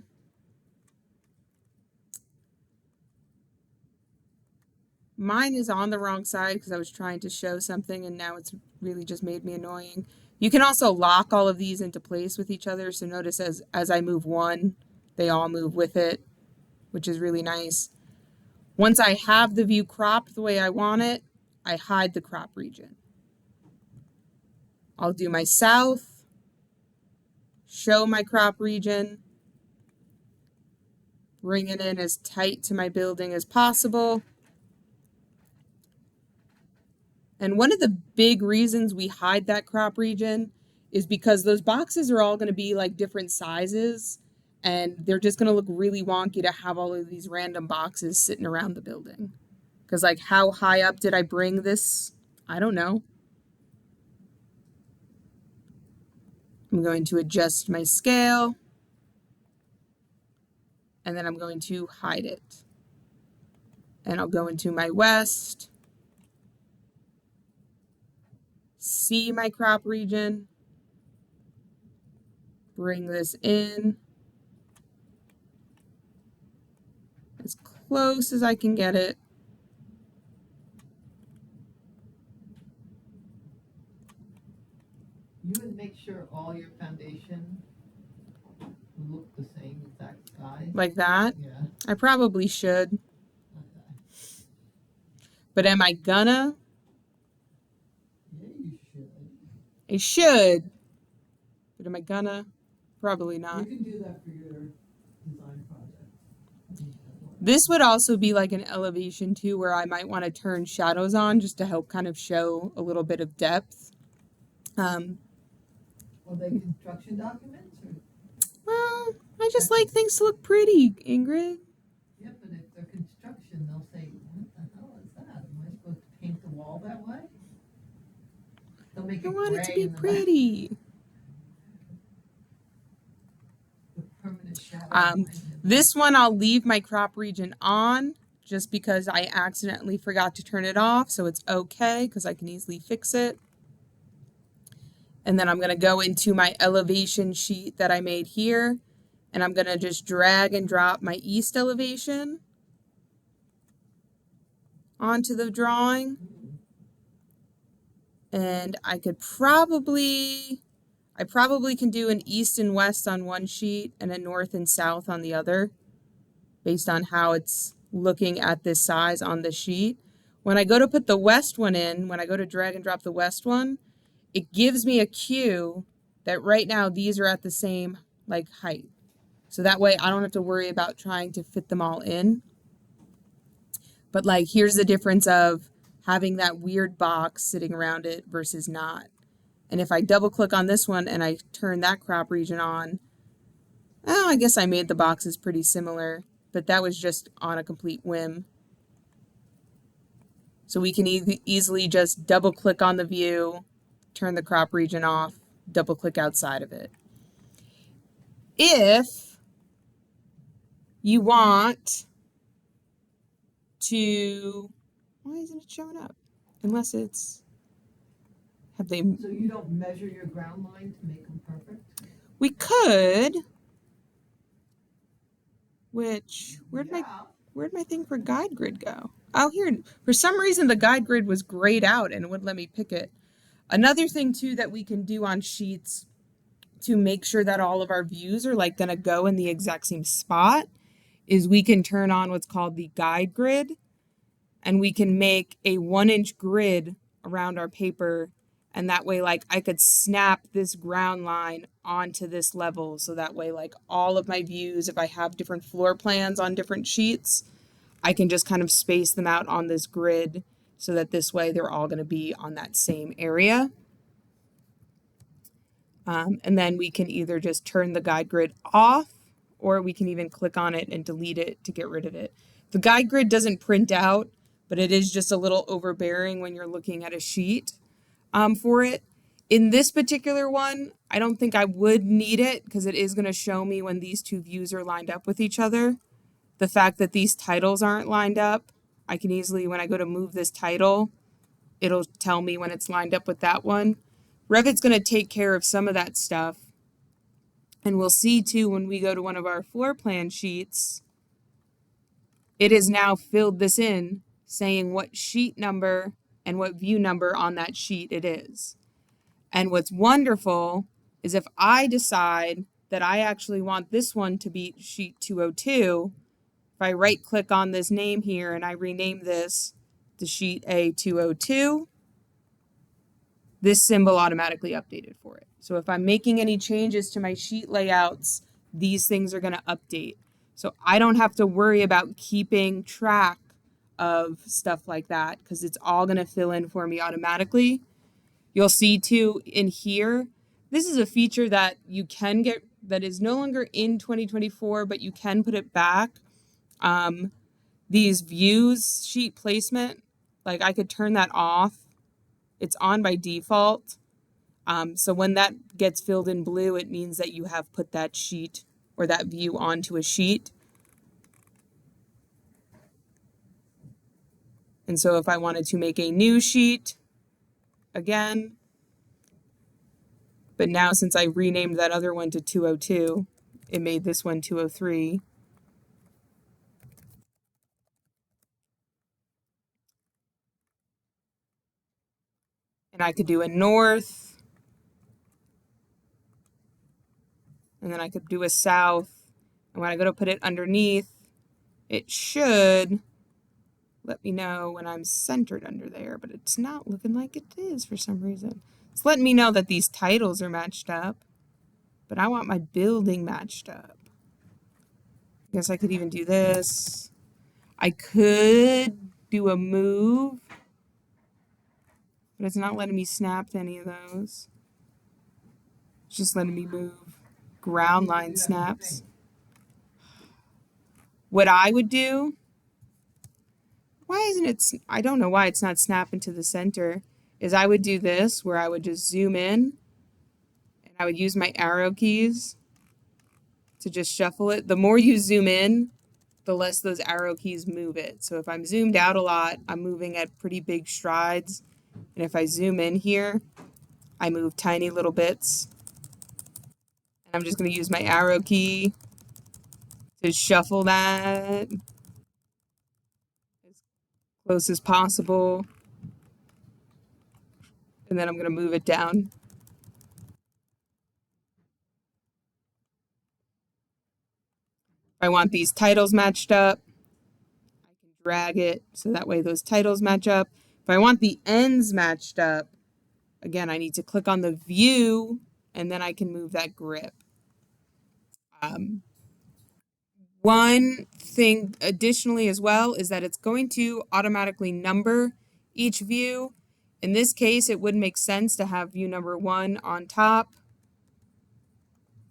Mine is on the wrong side because I was trying to show something and now it's really just made me annoying. You can also lock all of these into place with each other. So notice as I move one, they all move with it, which is really nice. Once I have the view cropped the way I want it, I hide the crop region. I'll do my south, show my crop region, bring it in as tight to my building as possible. And one of the big reasons we hide that crop region is because those boxes are all going to be like different sizes and they're just going to look really wonky to have all of these random boxes sitting around the building. Because like how high up did I bring this? I don't know. I'm going to adjust my scale and then I'm going to hide it. And I'll go into my west, see my crop region, bring this in as close as I can get it. You would make sure all your foundation look the same exact size? Like that? Yeah. I probably should. Okay. But am I gonna? Yeah, you should. I should. But am I gonna? Probably You not. can do that for your design project. This would also be like an elevation too, where I might want to turn shadows on just to help kind of show a little bit of depth. Are they construction documents or? Well, I just like things to look pretty, Ingrid. Yeah, but if they're construction, they'll say, what the hell is that? Am I supposed to paint the wall that way? They'll make I it want it to gray be in the back. pretty. The permanent shadow Um, behind it. this one I'll leave my crop region on just because I accidentally forgot to turn it off, so it's okay because I can easily fix it. And then I'm going to go into my elevation sheet that I made here, and I'm going to just drag and drop my east elevation onto the drawing. And I probably can do an east and west on one sheet and a north and south on the other, based on how it's looking at this size on the sheet. When I go to put the west one in, when I go to drag and drop the west one, it gives me a cue that right now these are at the same like height. So that way I don't have to worry about trying to fit them all in. But like, here's the difference of having that weird box sitting around it versus not. And if I double click on this one and I turn that crop region on, oh, I guess I made the boxes pretty similar, but that was just on a complete whim. So we can easily just double click on the view, turn the crop region off, double click outside of it. If you want to, why isn't it showing up? Unless it's, have they? So you don't measure your ground line to make them perfect? We could, which, where'd my thing for guide grid go? Oh, here, for some reason the guide grid was grayed out and it wouldn't let me pick it. Another thing too that we can do on sheets to make sure that all of our views are like gonna go in the exact same spot is we can turn on what's called the guide grid, and we can make a 1-inch grid around our paper, and that way like I could snap this ground line onto this level, so that way like all of my views, if I have different floor plans on different sheets, I can just kind of space them out on this grid so that this way they're all going to be on that same area. And then we can either just turn the guide grid off, or we can even click on it and delete it to get rid of it. The guide grid doesn't print out, but it is just a little overbearing when you're looking at a sheet for it. In this particular one, I don't think I would need it because it is going to show me when these two views are lined up with each other. The fact that these titles aren't lined up, I can easily, when I go to move this title, it'll tell me when it's lined up with that one. Revit's going to take care of some of that stuff. And we'll see too when we go to one of our floor plan sheets, it has now filled this in saying what sheet number and what view number on that sheet it is. And what's wonderful is if I decide that I actually want this one to be sheet 202, if I right click on this name here and I rename this to sheet A202, this symbol automatically updated for it. So if I'm making any changes to my sheet layouts, these things are going to update. So I don't have to worry about keeping track of stuff like that because it's all going to fill in for me automatically. You'll see too in here, this is a feature that you can get that is no longer in 2024, but you can put it back. These views sheet placement, like I could turn that off. It's on by default. So when that gets filled in blue, it means that you have put that sheet or that view onto a sheet. And so if I wanted to make a new sheet, again, but now since I renamed that other one to 202, it made this one 203. And I could do a north, and then I could do a south. And when I go to put it underneath, it should let me know when I'm centered under there, but it's not looking like it is for some reason. It's letting me know that these titles are matched up, but I want my building matched up. I guess I could even do this. I could do a move, but it's not letting me snap to any of those. It's just letting me move ground line snaps. What I would do, why isn't it, I don't know why it's not snapping to the center. is I would do this where I would just zoom in and I would use my arrow keys to just shuffle it. The more you zoom in, the less those arrow keys move it. So if I'm zoomed out a lot, I'm moving at pretty big strides. And if I zoom in here, I move tiny little bits. And I'm just going to use my arrow key to shuffle that as close as possible. And then I'm going to move it down. If I want these titles matched up, I can drag it so that way those titles match up. If I want the ends matched up, again, I need to click on the view and then I can move that grip. One thing additionally as well is that it's going to automatically number each view. In this case, it would make sense to have view number 1 on top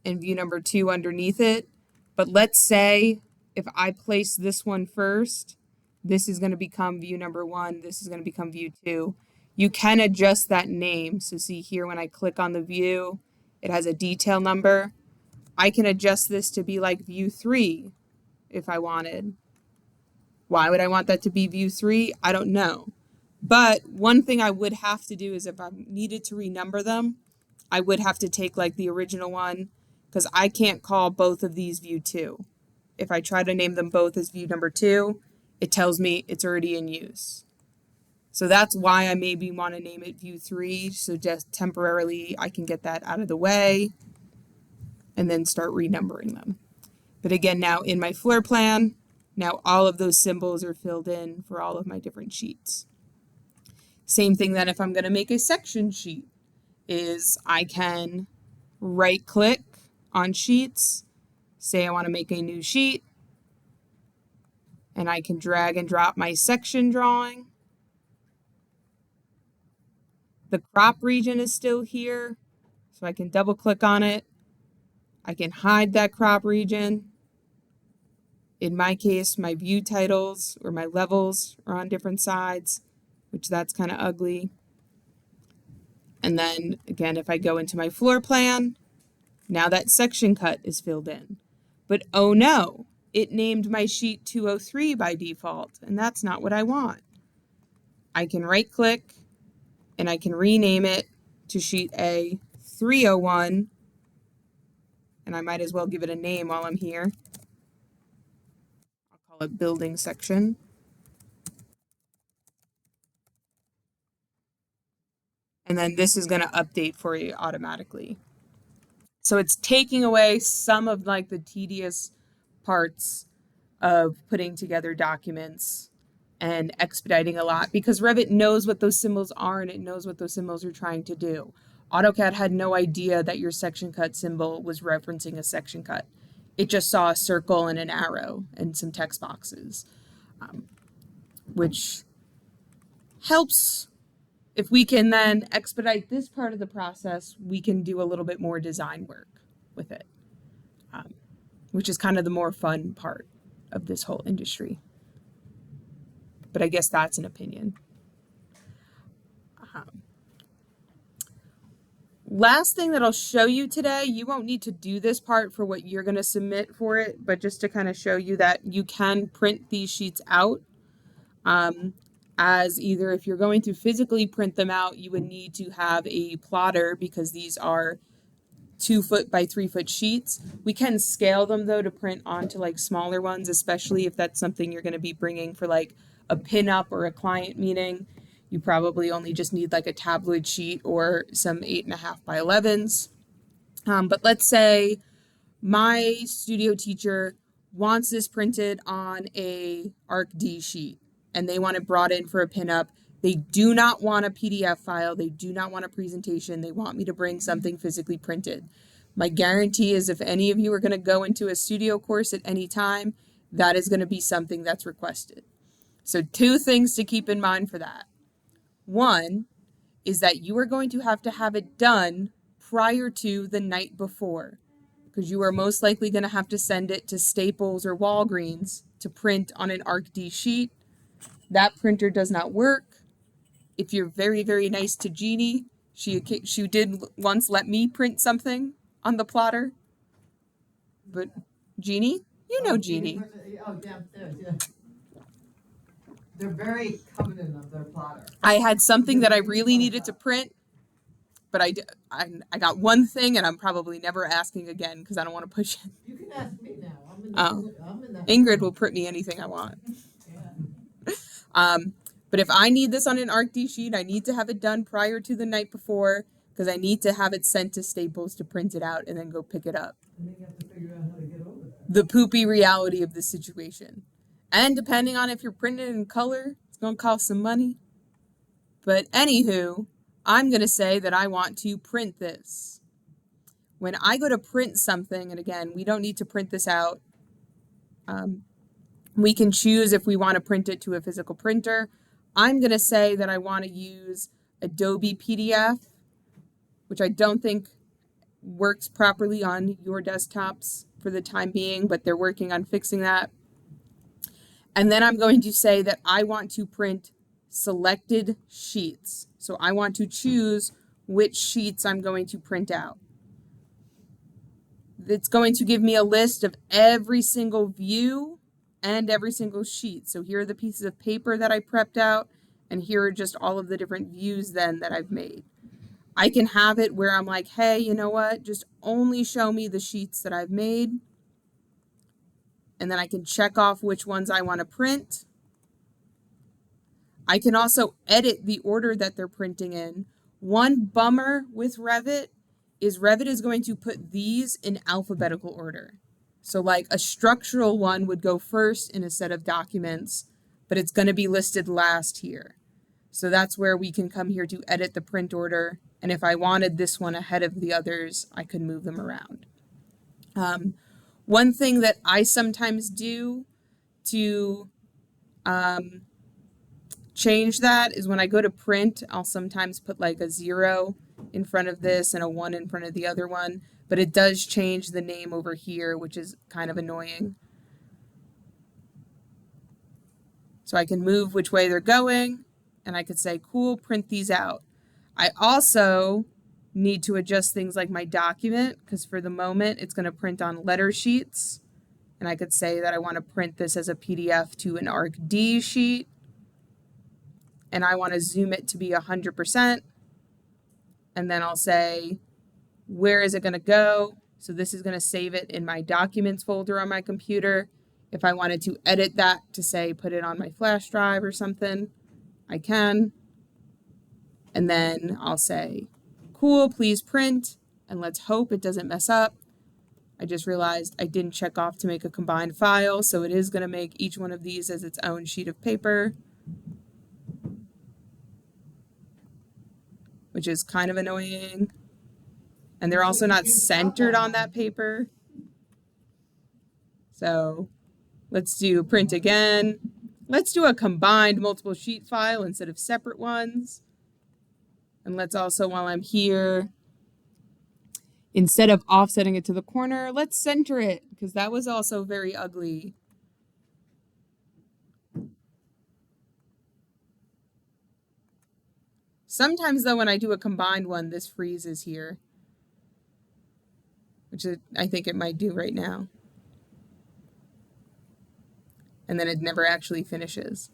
and view number 2 underneath it. But let's say if I place this one first, this is going to become view number 1, this is going to become view 2. You can adjust that name. So see here when I click on the view, it has a detail number. I can adjust this to be like view 3 if I wanted. Why would I want that to be view 3? I don't know. But one thing I would have to do is if I needed to renumber them, I would have to take like the original one because I can't call both of these view 2. If I try to name them both as view number 2, it tells me it's already in use. So that's why I maybe want to name it view 3. So just temporarily I can get that out of the way and then start renumbering them. But again, now in my floor plan, now all of those symbols are filled in for all of my different sheets. Same thing then if I'm going to make a section sheet is I can right click on sheets, say I want to make a new sheet, and I can drag and drop my section drawing. The crop region is still here, so I can double click on it. I can hide that crop region. In my case, my view titles or my levels are on different sides, which that's kind of ugly. And then again, if I go into my floor plan, now that section cut is filled in. But oh no, it named my sheet 203 by default, and that's not what I want. I can right click and I can rename it to sheet A 301, and I might as well give it a name while I'm here. I'll call it building section. And then this is going to update for you automatically. So it's taking away some of like the tedious parts of putting together documents and expediting a lot because Revit knows what those symbols are and it knows what those symbols are trying to do. AutoCAD had no idea that your section cut symbol was referencing a section cut. It just saw a circle and an arrow and some text boxes, which helps. If we can then expedite this part of the process, we can do a little bit more design work with it, which is kind of the more fun part of this whole industry. But I guess that's an opinion. Last thing that I'll show you today, you won't need to do this part for what you're going to submit for it, but just to kind of show you that you can print these sheets out. As either if you're going to physically print them out, you would need to have a plotter because these are 2 foot by 3 foot sheets. We can scale them though to print onto like smaller ones, especially if that's something you're going to be bringing for like a pinup or a client meeting. You probably only just need like a tabloid sheet or some 8.5 by 11s. But let's say my studio teacher wants this printed on a ArcD sheet and they want it brought in for a pinup. They do not want a PDF file. They do not want a presentation. They want me to bring something physically printed. My guarantee is if any of you are going to go into a studio course at any time, that is going to be something that's requested. So 2 things to keep in mind for that. One is that you are going to have it done prior to the night before, because you are most likely going to have to send it to Staples or Walgreens to print on an ArcD sheet. That printer does not work. if you're very, very nice to Jeannie, she did once let me print something on the plotter. But Jeannie, you know Jeannie. Oh, downstairs, yeah. They're very covenant of their plotter. I had something that I really needed to print, but I got one thing, and I'm probably never asking again because I don't want to push it. You can ask me now. I'm in the Ingrid will print me anything I want. Yeah. But if I need this on an ArcD sheet, I need to have it done prior to the night before because I need to have it sent to Staples to print it out and then go pick it up. And then you have to figure out how to get over that. The poopy reality of the situation. And depending on if you're printing in color, it's going to cost some money. But anywho, I'm going to say that I want to print this. When I go to print something, and again, we don't need to print this out. We can choose if we want to print it to a physical printer. I'm going to say that I want to use Adobe PDF, which I don't think works properly on your desktops for the time being, but they're working on fixing that. And then I'm going to say that I want to print selected sheets. So I want to choose which sheets I'm going to print out. It's going to give me a list of every single view and every single sheet. So here are the pieces of paper that I prepped out, and here are just all of the different views then that I've made. I can have it where I'm like, hey, you know what? Just only show me the sheets that I've made. And then I can check off which ones I want to print. I can also edit the order that they're printing in. One bummer with Revit is going to put these in alphabetical order. So like a structural one would go first in a set of documents, but it's going to be listed last here. So that's where we can come here to edit the print order. And if I wanted this one ahead of the others, I could move them around. One thing that I sometimes do to change that is when I go to print, I'll sometimes put like a 0 in front of this and a 1 in front of the other one. But it does change the name over here, which is kind of annoying. So I can move which way they're going, and I could say, cool, print these out. I also need to adjust things like my document, because for the moment, it's going to print on letter sheets. And I could say that I want to print this as a PDF to an ArcD sheet. And I want to zoom it to be 100%. And then I'll say, where is it going to go? So this is going to save it in my documents folder on my computer. If I wanted to edit that to say, put it on my flash drive or something, I can. And then I'll say, cool, please print. And let's hope it doesn't mess up. I just realized I didn't check off to make a combined file. So it is going to make each one of these as its own sheet of paper, which is kind of annoying. And they're also not centered on that paper. So let's do print again. Let's do a combined multiple sheet file instead of separate ones. And let's also, while I'm here, instead of offsetting it to the corner, let's center it, because that was also very ugly. Sometimes though, when I do a combined one, this freezes here, which I think it might do right now. And then it never actually finishes.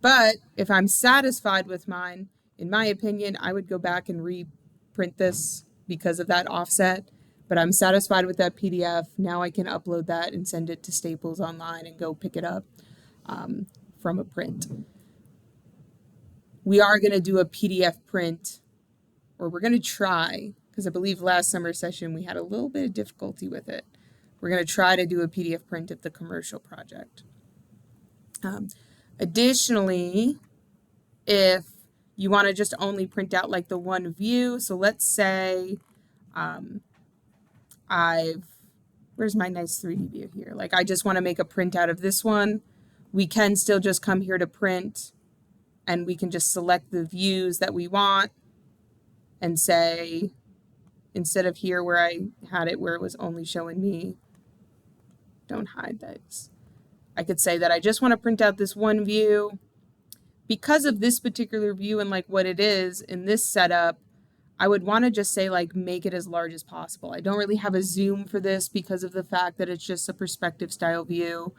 But if I'm satisfied with mine, in my opinion, I would go back and reprint this because of that offset. But I'm satisfied with that PDF. Now I can upload that and send it to Staples online and go pick it up from a print. We are going to do a PDF print, or we're going to try, because I believe last summer session we had a little bit of difficulty with it. We're going to try to do a PDF print of the commercial project. Additionally, if you want to just only print out like the one view, so let's say where's my nice 3D view here? Like I just want to make a print out of this one. We can still just come here to print, and we can just select the views that we want and say, instead of here where I had it where it was only showing me, don't hide those. I could say that I just want to print out this one view, because of this particular view and like what it is in this setup, I would want to just say like make it as large as possible. I don't really have a zoom for this because of the fact that it's just a perspective style view.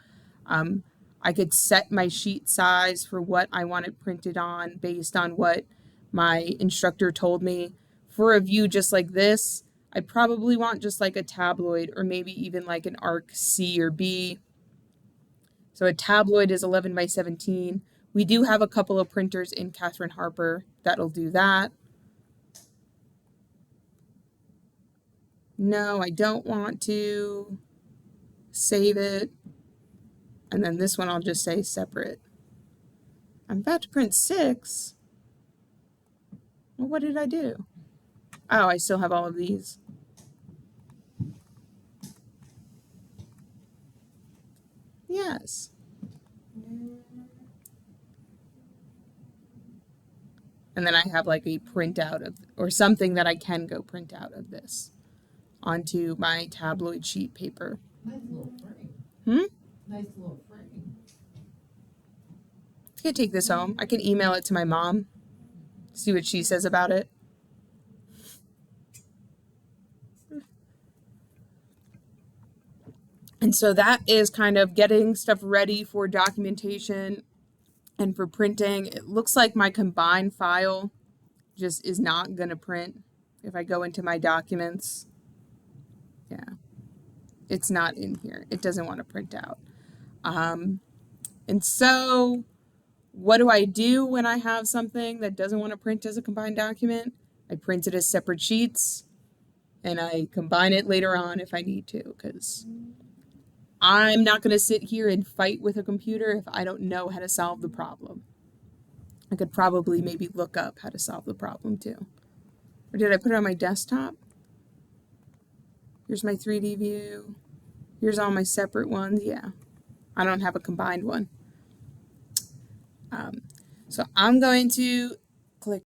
Um, I could set my sheet size for what I want it printed on based on what my instructor told me. For a view just like this, I probably want just like a tabloid or maybe even like an arc C or B. So a tabloid is 11 by 17. We do have a couple of printers in Catherine Harper that'll do that. No, I don't want to save it. And then this one I'll just say separate. I'm about to print 6. Well, what did I do? Oh, I still have all of these. Yes. And then I have like a printout of, or something that I can go print out of this onto my tabloid sheet paper. Nice little frame. Nice little frame. I can take this home. I can email it to my mom, see what she says about it. And so that is kind of getting stuff ready for documentation and for printing. It looks like my combined file just is not going to print if I go into my documents. Yeah, it's not in here. It doesn't want to print out. And so what do I do when I have something that doesn't want to print as a combined document? I print it as separate sheets and I combine it later on if I need to, because I'm not going to sit here and fight with a computer if I don't know how to solve the problem. I could probably maybe look up how to solve the problem too. Or did I put it on my desktop? Here's my 3D view. Here's all my separate ones. Yeah, I don't have a combined one. So I'm going to click